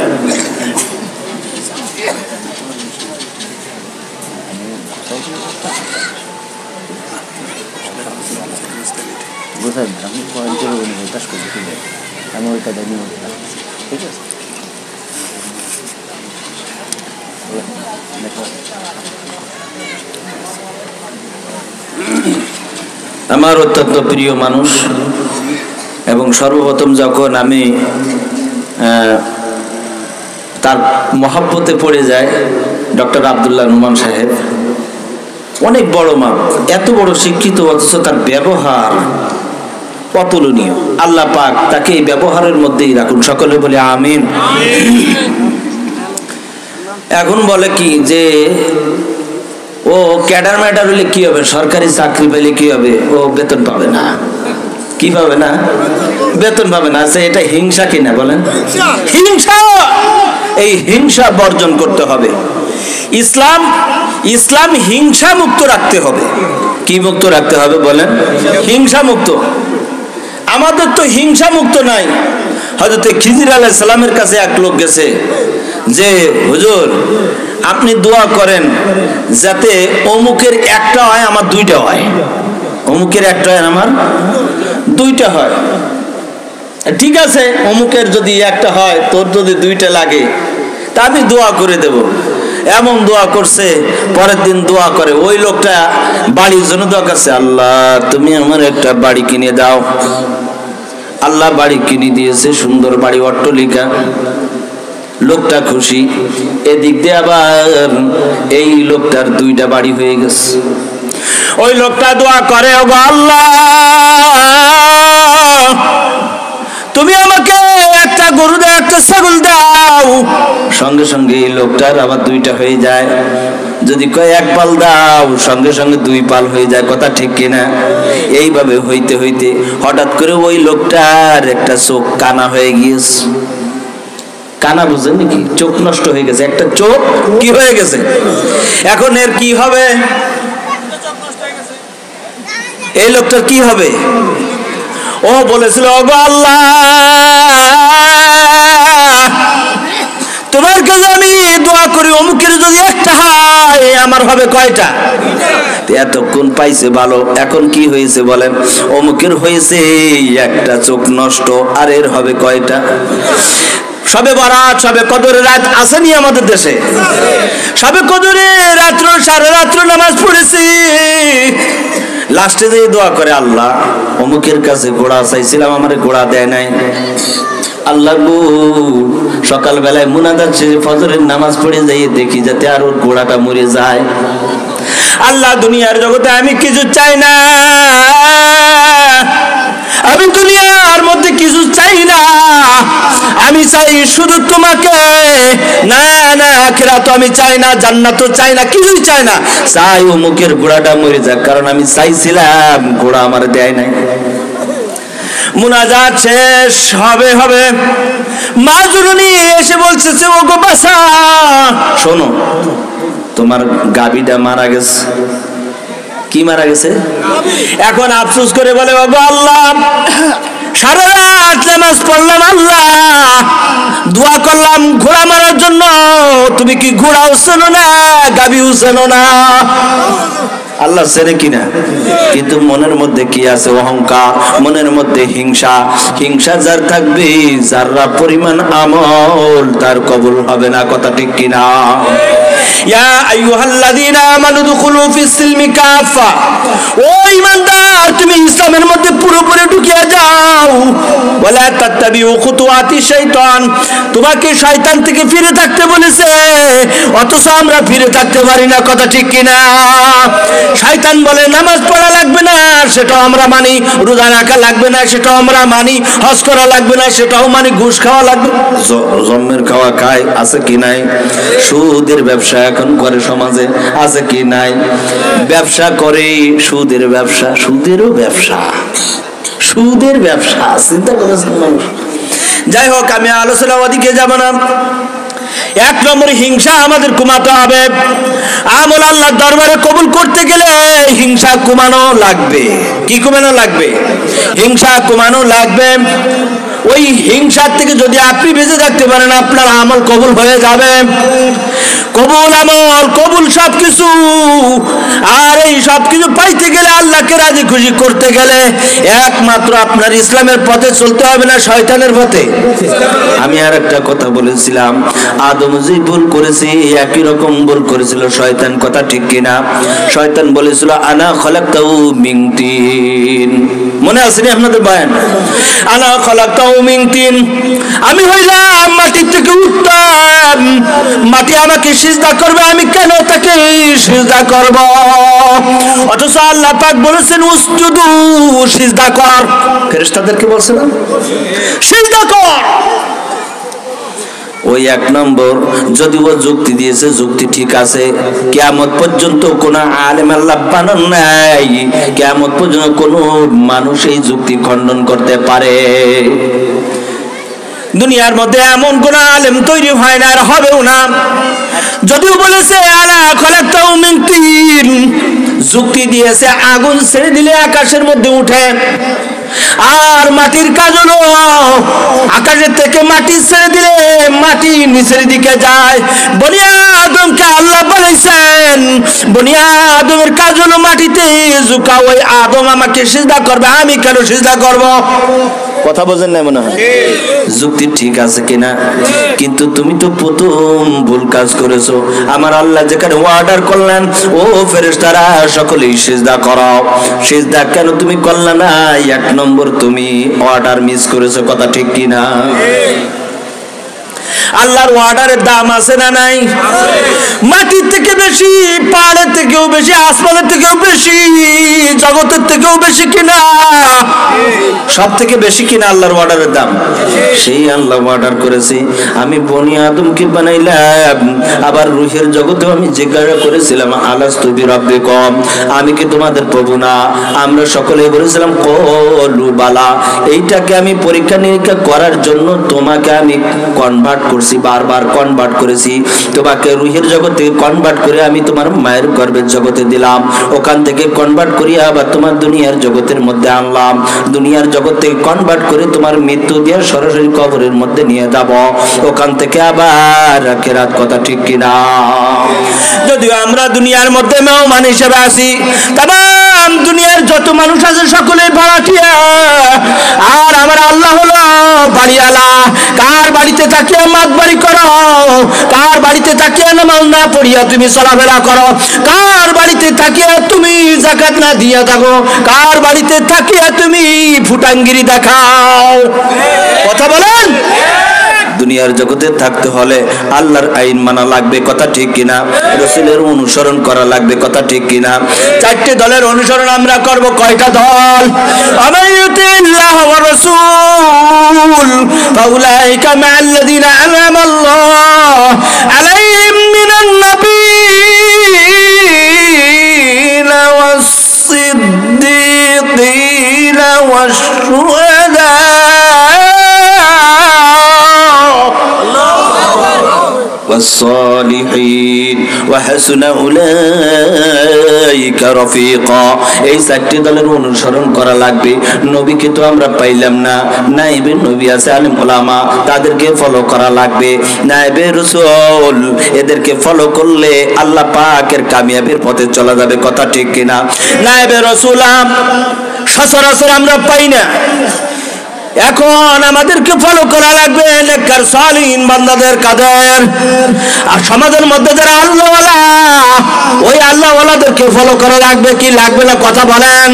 আমার অত্যন্ত প্রিয় মানুষ, এবং সর্বপ্রথম যখন আমি তার মহব্বতে পড়ে যায় ডক্টর আব্দুল্লাহ নোমান সাহেব, অনেক বড় মা, এত বড় শিক্ষিত, অথচ তার ব্যবহার অতুলনীয়। আল্লাহ পাক তাকে এই ব্যবহারের মধ্যেই রাখুন, সকলে বলে আমিন। এখন বলে কি যে ও ক্যাডার ম্যাডার হলে কি হবে? সরকারি চাকরি পেলে কি হবে? ও বেতন পাবে না। কি পাবে না? বেতন পাবে না। আচ্ছা, এটা হিংসা কিনা বলেন? হিংসা। এই হিংসা বর্জন করতে হবে। ইসলাম হিংসা মুক্ত রাখতে হবে। কি মুক্ত রাখতে হবে বলেন? হিংসা মুক্ত। আমাদের তো হিংসা মুক্ত নাই। হযরত খিজির আলাইহিস সালামের কাছে এক লোক গেছে যে হুজুর আপনি দোয়া করেন যাতে অমুকের একটা হয় আমার দুইটা হয়, অমুকের একটা হয় আমার দুইটা হয়। ঠিক আছে, অমুকের যদি একটা হয় তোর যদি দুইটা লাগে তা আমি দোয়া করে দেব। এমন দোয়া করছে, পরের দিন দোয়া করে ওই লোকটা বাড়ির জন্য দোয়া করছে, আল্লাহ তুমি আমার একটা বাড়ি কিনে দাও। আল্লাহ বাড়ি কিনে দিয়েছে, সুন্দর বাড়ি, অট্টালিকা। লোকটা খুশি। এদিক দিয়ে আবার এই লোকটার দুইটা বাড়ি হয়ে গেছে। ওই লোকটা দোয়া করে, ও আল্লাহ তুমি আমাকে একটা গরু দাও, একটা ছাগল দাও। সঙ্গে সঙ্গে এই লোকটার আবার দুইটা হয়ে যায়। যদি কয় এক পাল দাও, সঙ্গে সঙ্গে দুই পাল হয়ে যায়। কথা ঠিক কিনা? এইভাবে হইতে হইতে হঠাৎ করে ওই লোকটার একটা চোখ কানা হয়ে গিয়েছে। কানা বুঝেন নাকি? চোখ নষ্ট হয়ে গেছে, একটা চোখ কি হয়ে গেছে। এখন এর কি হবে? এই লোকটার কি হবে? ও বলেছিল, ওগো আল্লাহ তোমার কাছে আমি দোয়া করি অমুকের যদি একটা হয় আমার হবে কয়টা? এতক্ষণ পাইছে ভালো, এখন কি হয়েছে বলেন? অমুকের হয়েছে একটা চোখ নষ্ট, আর এর হবে কয়টা? সবে বরাত, সবে কদরের রাত আসেনি আমাদের দেশে? সবে কদরের রাত্র সারা রাত্র নামাজ পড়েছি। লাস্টে যে দোয়া করে, আল্লাহ অমুকের কাছে ঘোড়া চাইছিলাম, আমার ঘোড়া দেয় নাই। আল্লাহ গো সকাল বেলায় মুনাজাত শেষে ফজরের নামাজ পড়ে যাই দেখি যাতে আর ওর ঘোড়াটা মরে যায়। আল্লাহ দুনিয়ার জগতে আমি কিছু চাই না, আমি দুনিয়ার মধ্যে কিছু চাই না, আমি চাই শুধু তোমাকে। না না আখিরাত আমি চাই না, জান্নাত চাই না, কিছুই চাই না, চাই অমুকের ঘোড়াটা মরে যাক, কারণ আমি চাইছিলাম ঘোড়া আমার দেয় নাই। মুনাজাত শেষ হবে হবে, মা জননী এসে বলছে ও গো বাসা, শোনো তোমার গাবিটা মারা গেছে। কি মারা গেছে? এখন আফসোস করে বলে ও গো আল্লাহ, সারা রাত নামাজ পড়লাম আল্লাহ, দোয়া করলাম ঘোড়া মারার জন্য, তুমি কি ঘোড়াও চেনো না, গাবিও চেনো না। আল্লাহ চেনে কিনা, কিন্তু মনের মধ্যে কি আছে? অহংকার, মনের মধ্যে হিংসা। হিংসা যার থাকবে, যারা পরিমাণ আমল তার কবুল হবে না। কথা ঠিক কিনা? ইয়া আইয়ুহাল্লাযীনা আমানু দুখুলু ফিস সিলমি কাফা, ও ঈমানদার তুমি ইসলামের মধ্যে পুরোপুরি ঢুকিয়ে যাও। ওয়ালা তাত্তাবিউ খুতুওয়াতি শাইতান, তোমাকে শয়তান থেকে ফিরে থাকতে বলেছে, অথচ আমরা ফিরে থাকতে পারি না। কথা ঠিক কিনা? শয়তান বলে নামাজ পড়া লাগবে না, সেটাও আমরা মানি, রোজা রাখা লাগবে না, সেটাও আমরা মানি, হজ করা লাগবে না, সেটাও মানি, ঘুষ খাওয়া লাগবে, জন্মের খাওয়া খায়, আছে কি নাই? সুদের ব্যবসা এখন করে সমাজে, আছে কি নাই? ব্যবসা করে, সুদের ব্যবসা, সুদেরও ব্যবসা, সুদের ব্যবসা। চিন্তা করেছেন মানুষ? যাই হোক, আমি আলোচনা ওদিকে যাব না। এক নম্বর হিংসা আমাদের কমাতে হবে। আমল আল্লাহর দরবারে কবুল করতে গেলে হিংসা কমানো লাগবে। কি কমানো লাগবে? হিংসা কমানো লাগবে। ওই হিংসার থেকে যদি আপনি বেঁচে থাকতে পারেন, আপনার আমল কবুল হয়ে যাবে। কবুল আমল, কবুল সবকিছু। আর এই সবকিছু পাইতে গেলে, আল্লাহকে রাজি খুশি করতে গেলে একমাত্র আপনার ইসলামের পথে চলতে হবে না শয়তানের পথে। আমি আর একটা কথা বলেছিলাম, আদম যে ভুল করেছে একই রকম ভুল করেছিল শয়তান। কথা ঠিক কিনা? শয়তান বলেছিল আনা খলাকতাহু মিন তিন। মনে আছে না আপনাদের বয়ান? আনা খলাকতাহু মিন তিন, আমি হইলাম মাটির থেকে উত্তম, মাটি আমাকে সিজদা করবে, আমি কেন তাকে সিজদা করব? অথচ আল্লাহ পাক বলেছেন উসজুদু, সিজদা কর। ফেরেশতাদেরকে বলছেন সিজদা কর। ওই এক নম্বর, যদিও যুক্তি দিয়েছে, যুক্তি ঠিক আছে। কিয়ামত পর্যন্ত কোন আলেম আল্লাহ বানান নাই, কিয়ামত পর্যন্ত কোন মানুষ এই যুক্তি খণ্ডন করতে পারে? দুনিয়ার মধ্যে এমন কোন আলেম তৈরি হয় না, আর হবেও না। যদিও বলেছে আলা খলাকতাহু মিন তিন, যুক্তি দিয়েছে আগুন ছেড়ে দিলে আকাশের মধ্যে উঠে, আর মাটির কাজ হলো আকাশের থেকে মাটি ছেড়ে দিলে মাটি নিচের দিকে যায়। বনি আদমকে আল্লাহ বলেছেন বনি আদমের কাজ হলো মাটিতে ঝুঁকা, ওই আদম আমাকে সিজদা করবে, আমি কেন সিজদা করব? কথা বোঝেন না মনে হয়? যুক্তি ঠিক আছে কিনা? কিন্তু তুমি তো প্রথম ভুল কাজ করেছো। আমার আল্লাহ যেখানে অর্ডার করলেন, ও ফেরেশতারা সকলেই সিজদা করো, সিজদা কেন তুমি করলে না? এক নম্বর, তুমি অর্ডার মিস করেছো। কথা ঠিক কিনা? আল্লাহর অর্ডারের দাম আছে না নাই? মাটির থেকে বেশি, পাহাড়ের থেকেও বেশি, আসমানের থেকেও বেশি, জগতের থেকেও বেশি কিনা? সব থেকে বেশি কিনা আল্লাহর অর্ডারের দাম? সেই আল্লাহ অর্ডার করেছি, আমি বনি আদমকে বানাইলাম। আবার রূহের জগতেও আমি জিজ্ঞাসা করেছিলাম আলাস্তু বিরাব্বিকুম, আমি কি তোমাদের প্রভু না? আমরা সকলে বলেছিলাম কলু বালা। এইটাকে আমি পরীক্ষা নিরীক্ষা করার জন্য তোমাকে আমি কনভার্ট করছি, বারবার কনভার্ট করেছি। তোমাকে রূহের জগৎ থেকে কনভার্ট করে আমি তোমার মায়ের গর্ভের জগতে দিলাম, ওখান থেকে কনভার্ট করিয়া আবার তোমার দুনিয়ার জগতের মধ্যে আনলাম, দুনিয়ার জগৎ থেকে কনভার্ট করে তোমার মৃত্যু দিয়ে সরাসরি কবরের মধ্যে নিয়ে যাব, ওখান থেকে আবার আখিরাত। কথা ঠিক কিনা? যদিও আমরা দুনিয়ার মধ্যে মেহমান হিসেবে আছি, তাম দুনিয়ার যত মানুষ আছে সকলে ভাড়াটিয়া, আর আমার আল্লাহ হলো বাড়িওয়ালা। কার বাড়িতে তাকিয়ে মাতবাড়ি করো, কার বাড়িতে তাকিয়ে নামাজ না পড়িয়া তুমি চলাফেরা করো, কার বাড়িতে তাকিয়ে তুমি যাকাত না দিয়া থাকো, কার বাড়িতে তাকিয়ে তুমি ফুটাঙ্গিরি দেখাও? কথা বলেন। দুনিয়ার জগতে থাকতে হলে আল্লাহর আইন মানা লাগবে। কথা ঠিক কিনা? রাসূলের অনুসরণ করা লাগবে। কথা ঠিক কিনা? চারটি দলের অনুসরণ আমরা করব। কয়টা দল? আমাইয়ুতিল্লাহ ওয়া রাসূল ফাউলাইকা মা'আল্লাযীনা আনআমাল্লাহু আলাইহিম মিনান নাবিয়্যিনা ওয়াস-সিদ্দীকিনা ওয়াশ-শুহাদা والصالحين وحسن أولئك رفيقا। এই চারটি দলের অনুসরণ করা লাগবে। নবীকে তো আমরা পাইলাম না, নাইবে নবী আছে আলেম ওলামা, তাদেরকে ফলো করা লাগবে। নাইবে রাসূল, এদেরকে ফলো করলে আল্লাহ পাকের কামিয়াবির পথে চলা যাবে, কথা ঠিক কিনা? নাইবে রাসূল সচরাচর আমরা পাই না, এখন আমাদেরকে ফলো করা লাগবে নেককার সালিহিন বান্দাদের কাদের। আর সমাজের মধ্যে যারা আল্লাহওয়ালা, ওই আল্লাহওয়ালাদেরকে ফলো করা লাগবে কি লাগবে না, কথা বলেন?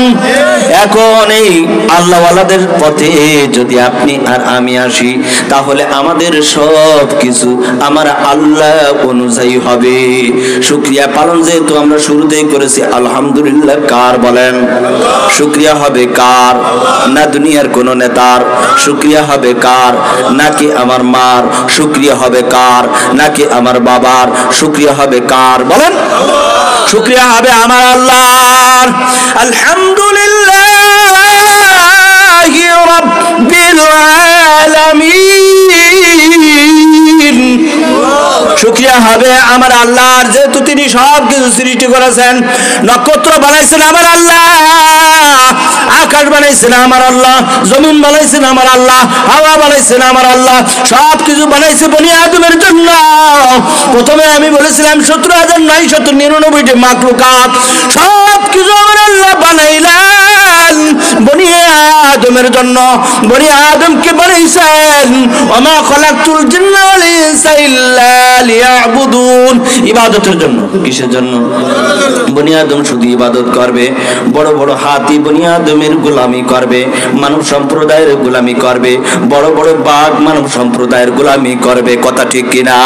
এখন এই আল্লাহওয়ালাদের পথে যদি আপনি আর আমি আসি, তাহলে আমাদের সব কিছু আমার আল্লাহ অনুযায়ী হবে। শুকরিয়া পালন যেহেতু আমরা শুরুতেই করেছি, আলহামদুলিল্লাহ কার বলেন? শুকরিয়া হবে কার? না দুনিয়ার কোন নেতার। শুকরিয়া হবে কার? নাকি আমার মার? শুকরিয়া হবে কার? নাকি আমার বাবার? শুকরিয়া হবে কার বলেন? শুকরিয়া হবে আমার আল্লাহর। আলহামদুলিল্লাহি রাব্বিল আলামিন। শুকরিয়া হবে আমার আল্লাহর, যেহেতু তিনি সব কিছু সৃষ্টি করেছেন। নক্ষত্র বানাইছেন আমার আল্লাহ, আকাশ বানাইছেন আমার আল্লাহ, জমিন বানাইছেন আমার আল্লাহ, হাওয়া বানাইছেন আমার আল্লাহ, সব কিছু বানাইছে বনি আদমের জন্য। প্রথমে আমি বলেছিলাম 17,999টি মাখলুকাত, সব কিছু আমার আল্লাহ বানাইলেন বনি আদমের জন্য। বনি আদমকে বানাইছেন ওমা খালাকতুল জিন্না ওয়াল ইনসা ইল্লা লিয়াবুদুন, ইবাদতের জন্য। কিসের জন্য? বনি আদম শুধু ইবাদত করবে। বড় বড় হাতি বনি আদমের গোলামি করবে, মানব সম্প্রদায়ের গোলামি করবে। বড় বড় বাঘ মানব সম্প্রদায়ের গোলামি করবে, কথা ঠিক কিনা?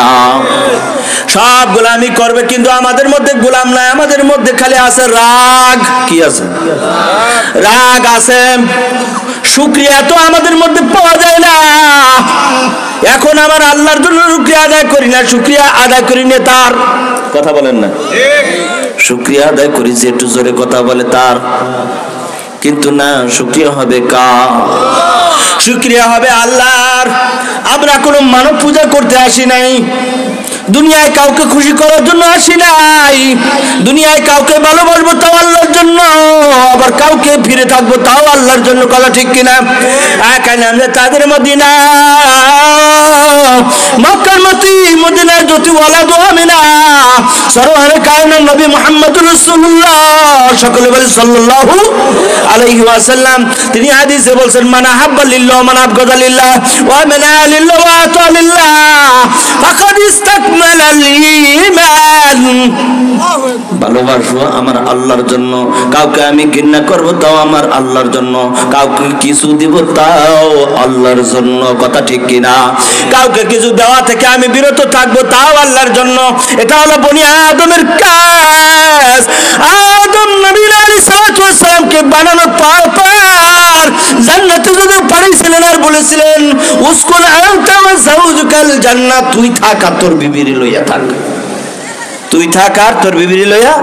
সব গোলামি করবে, কিন্তু আমাদের মধ্যে গোলাম নাই, আমাদের মধ্যে খালি আছে রাগ। কি আছে? রাগ আছে। শুকরিয়া তো আমাদের মধ্যে পাওয়া যায় না। এখন আমার আল্লাহর জন্য শুকরিয়া আদায় করি না, শুকরিয়া আদায় করি না তার, কথা বলেন না? শুকরিয়া আদায় করেছি, একটু জোরে কথা বলে তার, কিন্তু না, শুকরিয়া হবে কার? শুকরিয়া হবে আল্লাহর। আমরা কোনো মানব পূজা করতে আসি নাই, দুনিয়ায় কাউকে খুশি করার জন্য আসি নাই। দুনিয়ায় কাউকে ভালোবাসবো তাও আল্লাহর জন্য, আবার কাউকে ফিরে থাকবো তাও আল্লাহর জন্য, কথা ঠিক কিনা? আমরা তাদের মদিনা, মক্কার মতি, মদিনার জ্যোতি ওয়ালা দোয়ামিনা, সরওয়ারে কায়নাত নবী মুহাম্মদুর রাসূলুল্লাহ, সকলে বলে সাল্লাল্লাহু আলাইহি ওয়াসাল্লাম। তিনি হাদিসে বলেন, মান আহাব্বা লিল্লাহ মান আবগাদা লিল্লাহ ওয়া মান আলিল্লাহ ওয়া আতালিল্লাহ ফাকাদ ইসতাকমালাল ঈমান। ভালোবাসবো আমার আল্লাহর জন্য, কাউকে আমি ঘৃণা করব তাও আমার আল্লাহর জন্য, কাউকে কিছু দিব তাও আল্লাহর জন্য, কথা ঠিক কিনা? কাউকে কিছু দেওয়া থেকে আমি বিরত থাকবো তাও আল্লাহর জন্য। এটা হলো বনি আদমের কাজ। আদম নবী আলাইহিস সালাতু ওয়াস সালামকে বানানোর পর জান্নাতে যদি পাঠাইছিলেন আর বলেছিলেন উসকুন আনতা ওয়া যাওজুকাল জান্নাত, তুই থাক আর তোর বিবিরে লইয়া থাক, তুই থাক আর তোর বিবিরে লইয়া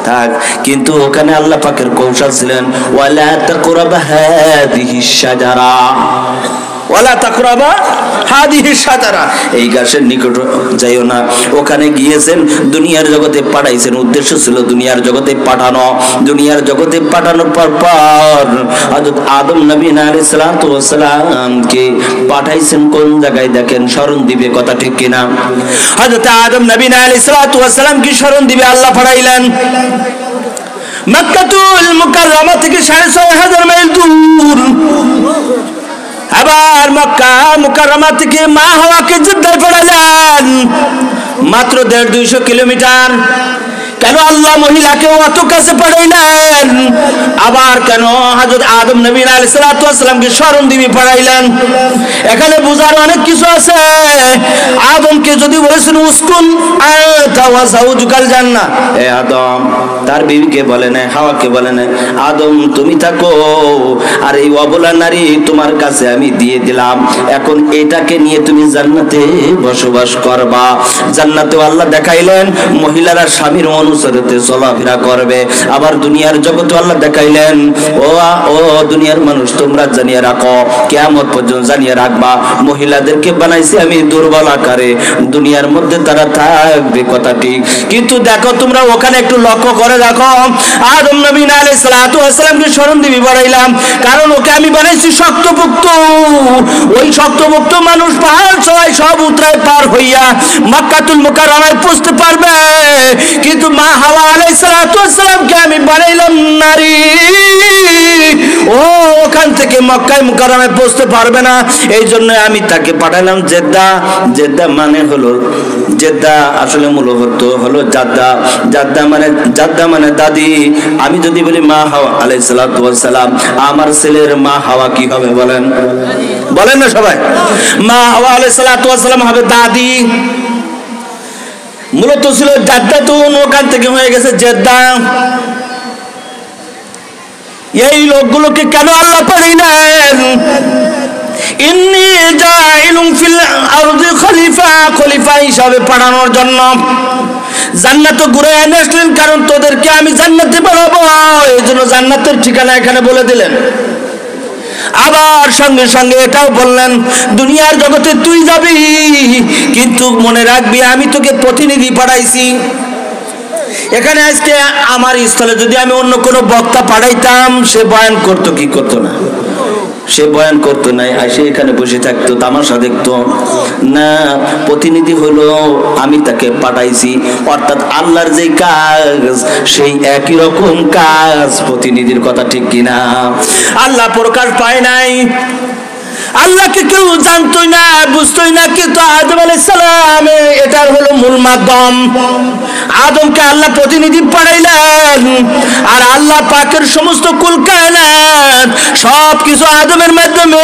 থাক। কিন্তু ওখানে আল্লাহ পাকের কৌশল ছিলেন, ওয়ালা তাকরাবা হাদিহিশ শাজারা, ওয়ালা তাকরাবা হাদিহিশ শাজারা, এই গাছের নিকট যাইও না। ওখানে গিয়েছেন, দুনিয়ার জগতে পাঠাইছেন, উদ্দেশ্য ছিল দুনিয়ার জগতে পাঠানো। দুনিয়ার জগতে পাঠানোর পর হযরত আদম নবী আলাইহিস সালাতু ওয়াস সালামকে পাঠাইছেন কোন জায়গায়? দেখেন, স্মরণ দিবে, কথা ঠিক কিনা? হযরত আদম নবী আলাইহিস সালাতু ওয়াস সালাম কি স্মরণ দিবে আল্লাহ পাঠাইলেন মক্কাতুল মুকাররমা থেকে ৬,৫০০ মাইল দূর। আবার মক্কা মুকাররমা থেকে মা হাওয়াকে জিদ্দায় পাঠালেন, মাত্র ১৫০-২০০ কিলোমিটার। কেন আল্লাহ মহিলাকে অত কাছে পাঠাইলেন? আবার কেন হযরত আদম নবী আলাইহিস সালাতু ওয়াস সালামকে স্মরণ দিবি পাঠাইলেন? এখানে বুঝার অনেক কিছু আছে। আদমকে যদি বলেছেন উসকুন আনতা ওয়া যাওজুকাল জান্নাহ, এ আদম, তার বিবিকে বলে না, হাওয়াকে বলে না, আদম তুমি থাকো, আর এই অবলা নারী তোমার কাছে আমি দিয়ে দিলাম, এখন এটাকে নিয়ে তুমি জান্নাতে বসবাস করবা। জান্নাতেও আল্লাহ দেখাইলেন মহিলারা স্বামীর অনুসরতে চলাফেরা করবে। আবার দুনিয়ার জগতে আল্লাহ দেখাইলেন, ও দুনিয়ার মানুষ, তোমরা জানিয়ে রাখো, কিয়ামত পর্যন্ত জানিয়ে রাখবা, মহিলাদেরকে বানাইছি আমি দুর্বল আকারে, দুনিয়ার মধ্যে তারা থাকবে, কথা ঠিক। কিন্তু দেখো তোমরা ওখানে একটু লক্ষ্য করে দেখো, আদম নবী আলাইহিস সালাতু ওয়াস সালামকে স্মরণ দিবি বাড়াইলাম, কারণ ওকে আমি বানাইছি শক্তপোক্ত। ওই শক্তপোক্ত মানুষ পাহাড় চড়াই সব উতরায় পার হইয়া মক্কাতুল মুকাররমায় পৌঁছতে পারবে, কিন্তু মা হাওয়া আলাইহিস সালাতু ওয়াস সালামকে আমি বানাইলাম নারী, ও ওখান থেকে মক্কায় মুকাররমায় পৌঁছতে পারবে না। এই জন্য আমি তাকে পাঠালাম জেদ্দা। জেদ্দা মানে হলো, জেদ্দা আসলে মূলত হলো জাদ্দা। জাদ্দা মানে দাদি। আমি যদি বলি মা হাওয়া আলাইহিস সালাতু ওয়াস সালাম, আমার ছেলের মা হাওয়া কি হবে বলেন? বলেন না সবাই? মা হাওয়া আলাইহিস সালাতু ওয়াস সালাম হবে দাদি। মূলত ছিল জাদ্দাতুন, ওখান থেকে হয়ে গেছে জেদ্দা। এই লোকগুলোকে কেন আল্লাহ পাঠাইলেন? ইন্নী জাইলুন ফিল আরদি খলিফা, খলিফা হিসাবে পাঠানোর জন্য। জান্নাত ঘুরে এনেছিলেন, কারণ তোদেরকে আমি জান্নাতে বানাবো, এই জন্য জান্নাতের ঠিকানা এখানে বলে দিলেন। আবার সঙ্গে সঙ্গে এটাও বললেন, দুনিয়ার জগতে তুই যাবি, কিন্তু মনে রাখবি আমি তোকে প্রতিনিধি পাঠাইছি। এখানে আজকে আমার স্থলে যদি আমি অন্য কোনো বক্তা পাঠাইতাম, সে বয়ান করতো কি করতো না? সে বয়ান করতো না, সে এখানে বসে থাকতো, তামাশা দেখতো না। প্রতিনিধি হলো আমি তাকে পাঠাইছি, অর্থাৎ আল্লাহর যে কাজ সেই একই রকম কাজ প্রতিনিধির, কথা ঠিক কিনা? আল্লাহ প্রকাশ পায় নাই, আল্লাহকে কেউ জানতোই না, বুঝতোই না, কিন্তু আদম আলাইহিস সালাম এটার হলো মূল মাধ্যম। আদমকে আল্লাহ প্রতিনিধি পাঠাইলেন, আর আল্লাহ পাকের সমস্ত কুল কায়নাত সবকিছু আদমের মাধ্যমে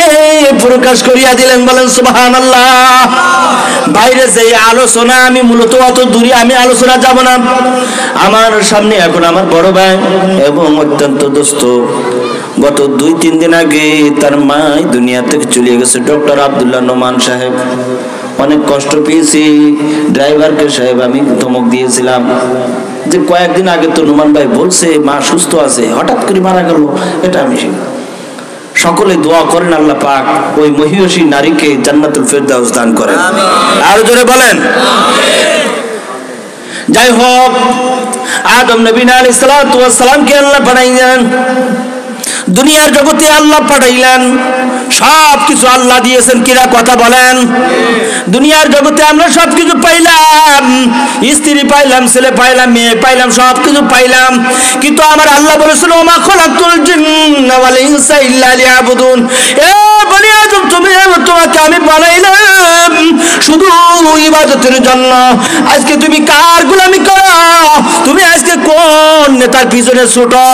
প্রকাশ করিয়া দিলেন। বলেন সুবহানাল্লাহ। বাইরে যে আলোচনা, আমি মূলত অত দূরে আমি আলোচনা যাব না। আমার সামনে এখন আমার বড় ভাই এবং অত্যন্ত দোস্ত, গত 2-3 দিন আগে তার মা দুনিয়া থেকে চলে গেছে, ডক্টর আব্দুল্লাহ নোমান সাহেব। অনেক কষ্ট পেয়েছি ড্রাইভারকে সাহেব, আমি ধমক দিয়েছিলাম যে কয়েকদিন আগে তো নোমান ভাই বলছে মা সুস্থ আছে, হঠাৎ করে মারা গেল। এটা আমি সকলে দোয়া করেন আল্লাহ পাক ওই মহিয়সী নারীকে জান্নাতুল ফেরদাউস দান করেন। আর জোরে বলেন যাই হোক, আদম নবী আলাইহিস সালাতু ওয়াস সালামকে আল্লাহ পাঠাইলেন দুনিয়ার জগতে, আল্লাহ পাঠাইলেন। সবকিছু আল্লাহ দিয়েছেন, কিরা কথা বলেন? দুনিয়ার জগতে আমরা সবকিছু পাইলাম, স্ত্রী পাইলাম, ছেলে পাইলাম, মেয়ে পাইলাম, সবকিছু পাইলাম, কিন্তু আমার আল্লাহ বলেছিল ওমা খালাকতুল জিন্না ওয়াল ইনসা ইল্লা লিয়াবুদুন। এ বনি আদম, তোমাকে আমি বানাইলাম শুধু ইবাদতের জন্য। আজকে তুমি কার গোলামি করো? তুমি আজকে কোন নেতার পিছনে ছোটো?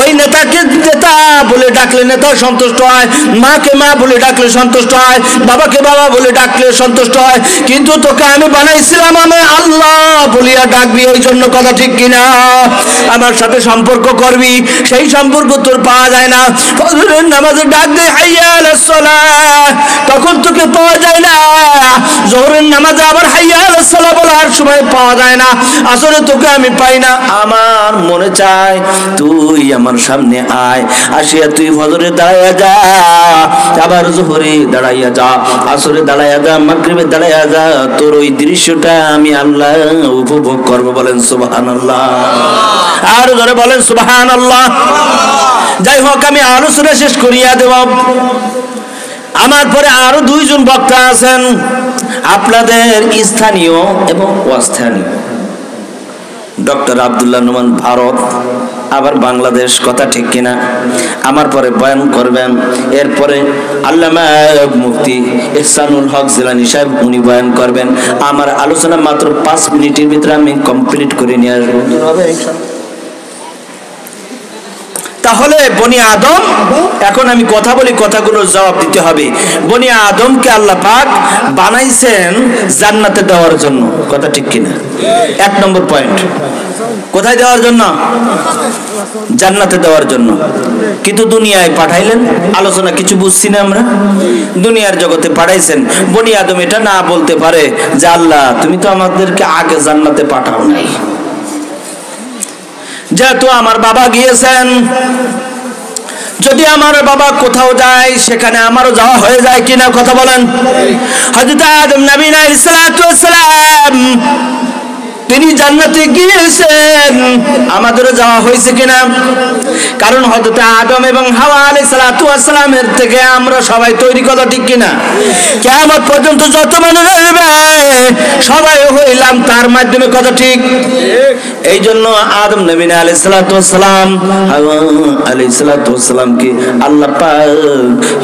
ওই নেতাকে নেতা বলে ডাকলে নেতা সন্তুষ্ট হয়, মাকে মা বলে ডাকলে সন্তুষ্ট হয়, বাবাকে বাবা বলে ডাকলে সন্তুষ্ট হয়, কিন্তু তোকে আমি বানাইছিলাম আমি আল্লাহ বলিয়া ডাকবি, এই জন্য, কথা ঠিক কিনা? আমার সাথে সম্পর্ক করবি, সেই সম্পর্ক তোর পাওয়া যায় না। ফজরের নামাজে ডাক দে হাইয়া আলাস সালাহ, তখন তোকে পাওয়া যায় না। জোহরের নামাজে আবার হাইয়া আলাস সালাহ বলার সময় পাওয়া যায় না। আসলে তোকে আমি পাই না। আমার মনে চায় তুই আমার সামনে আয়, আসিয়া তুই ফজরে দাঁড়াইয়া যা, আবার জোহরে দাঁড়াইয়া যা, আসরে দাঁড়াইয়া যা, মাগরিবে দাঁড়াইয়া যা, তোর ওই দৃশ্যটা আমি আল্লাহ উপভোগ করব। বলেন সুবহানাল্লাহ। আর ধরে বলেন সুবহানাল্লাহ। যাই হোক, আমি আলোচনা শেষ করিয়া দেব। আমার পরে আরো 2 জন বক্তা আছেন, আপনাদের স্থানীয় এবং অস্থানীয়। ডক্টর আব্দুল্লাহ নোমান ভারত, আবার বাংলাদেশ, কথা ঠিক কিনা? আমার পরে বয়ান করবেন। এরপরে আল্লামা মুফতি ইহসানুল হক জিলানী সাহেব, উনি বয়ান করবেন। আমার আলোচনা মাত্র 5 মিনিটের ভিতরে আমি কমপ্লিট করে নিয়ে আসবো। তাহলে বনি আদম, এখন আমি কথা বলি, কথাগুলোর জবাব দিতে হবে। বনি আদমকে আল্লাহ পাক বানাইছেন জান্নাতে দেওয়ার জন্য, কথা ঠিক কিনা? 1 নম্বর পয়েন্ট, কোথায় দেওয়ার জন্য? জান্নাতে দেওয়ার জন্য। কিন্তু দুনিয়ায় পাঠাইলেন, আলোচনা কিছু বুঝছি না আমরা। দুনিয়ার জগতে পাঠাইছেন, বনি আদম এটা না বলতে পারে যে আল্লাহ তুমি তো আমাদেরকে আগে জান্নাতে পাঠাও নাই। যেহেতু আমার বাবা গিয়েছেন, যদি আমার বাবা কোথাও যায় সেখানে আমারও যাওয়া হয়ে যায় কিনা, কথা বলেন। হযরত আদম নবী আলাইহিস সালাতু ওয়াস সালাম তিনি জান্নাতে গিয়েছেন, আমাদেরও যাওয়া হয়েছে কিনা? কারণ হযরত আদম এবং হাওয়া আলাইহিস সালাতু ওয়াস সালামের থেকে আমরা সবাই তৈরি, কথা ঠিক কিনা? কিয়ামত পর্যন্ত যত মানুষ আসবে সবাই হইলাম তার মাধ্যমে, কথা ঠিক। এই জন্য আদম নবী আলাইহিস সালাতু ওয়াস সালাম, হাওয়া আলাইহিস সালাতু ওয়াস সালামকে আল্লাহ পাক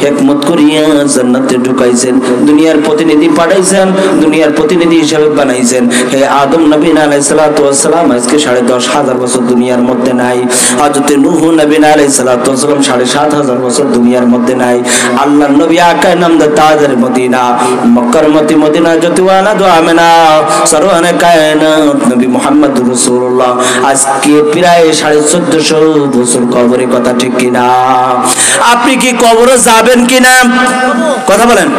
হিকমত করিয়া জান্নাতে ঢুকাইছেন, দুনিয়ার প্রতিনিধি পাঠাইছেন, দুনিয়ার প্রতিনিধি হিসেবে বানাইছেন। হে আদম নবী আলাইহিস সালাতু ওয়াস সালাম আজকে 10,500 বছর দুনিয়ার মধ্যে নাই। হযরত নূহ নবী আলাইহিস সালাতু ওয়াস সালাম 7,500 বছর দুনিয়ার মধ্যে নাই। আল্লাহর নবী আকা নামদা তাজের মদিনা, মক্কার মদিনা যতওয়ালা দো আমেনা সরওয়ানে কায়নাত নবী মুহাম্মদুর রাসূলুল্লাহ আজকে প্রায় 1450 বছর কবরে, কথা ঠিক কিনা? আপনি কি কবরে যাবেন কিনা, কথা বলেন।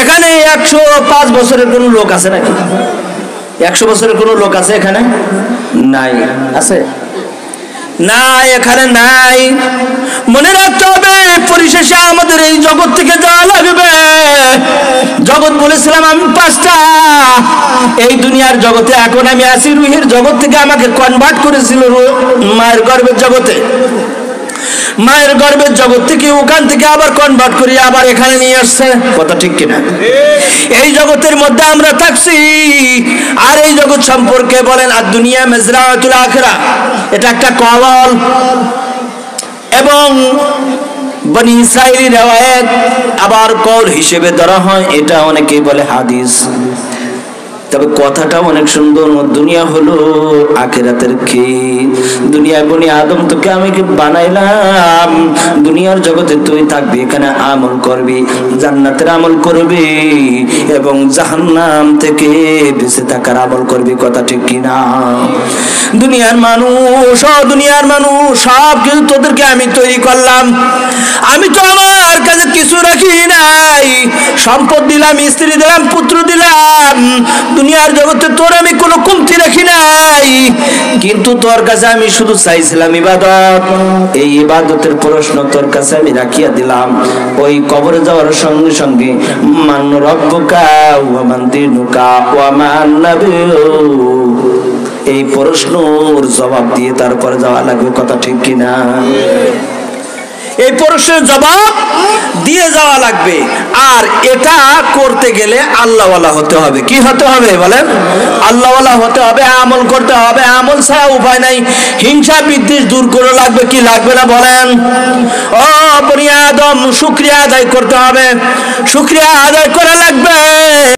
এখানে 105 বছরের কোন লোক আছে নাকি? 100 বছরের কোন লোক আছে এখানে? নাই। আছে না? এখানে নাই। মনে রাখতে হবে পরিশেষে আমাদের এই জগৎ থেকে যাওয়া লাগবে। জগৎ বলেছিলাম আমি 5টা, এই দুনিয়ার জগতে এখন আমি আছি রুহের জগৎ থেকে আমাকে কনভার্ট করেছিল মায়ের গর্ভের জগতে। মায়ের গর্ভের জগৎ থেকে ওখান থেকে আবার কনভার্ট করি আবার এখানে নিয়ে আসছে, কথা ঠিক কিনা? এই জগতের মধ্যে আমরা থাকছি। আর এই জগৎ সম্পর্কে বলেন আর দুনিয়া মাজরাতুল আখিরা, এটা একটা কওয়াল এবং বনি ইসরাইলি riwayat আবার কওল হিসেবে ধরা হয়, এটা অনেকেই বলে হাদিস। তবে কথাটা অনেক সুন্দর। দুনিয়া হলো আখিরাতের খেল। দুনিয়ায় বনি আদম তোকে আমি বানাইলাম, দুনিয়ার জগতে তুই থাকবি, এখানে আমল করবি, জান্নাতের আমল করবি এবং জাহান্নাম থেকে বেঁচে থাকার আমল করবি, কথা ঠিক কিনা? দুনিয়ার মানুষ, দুনিয়ার মানুষ সব কিছু তোদেরকে আমি তৈরি করলাম। আমি তো আমার কাছে কিছু রাখি নাই, সম্পদ দিলাম, স্ত্রী দিলাম, পুত্র দিলাম। দুনিয়ার জগতে তোর আমি কোনো কমতি রাখি নাই, কিন্তু তোর কাছে আমি শুধু চাইছিলাম ইবাদত। এই ইবাদতের প্রশ্ন তোর কাছে আমি রাখিয়া দিলাম। ওই কবরে যাওয়ার সঙ্গে সঙ্গে মান রব্বুকা ওয়া মান দীনুকা ওয়া মান নাবিয়্যু, এই প্রশ্নের জবাব দিয়ে তারপরে যাওয়া লাগবে, কথা ঠিক কিনা? এই প্রশ্নের জবাব দিয়ে যাওয়া লাগবে। আর এটা করতে গেলে আল্লাহওয়ালা হতে হবে। কি হতে হবে বলেন? আল্লাহওয়ালা হতে হবে, আমল করতে হবে। আমল ছাড়া উপায় নাই। হিংসা বিদ্বেষ দূর করে লাগবে, কি লাগবে না বলেন? ও বনি আদম, শুকরিয়া আদায় করতে হবে, শুকরিয়া আদায় করা লাগবে।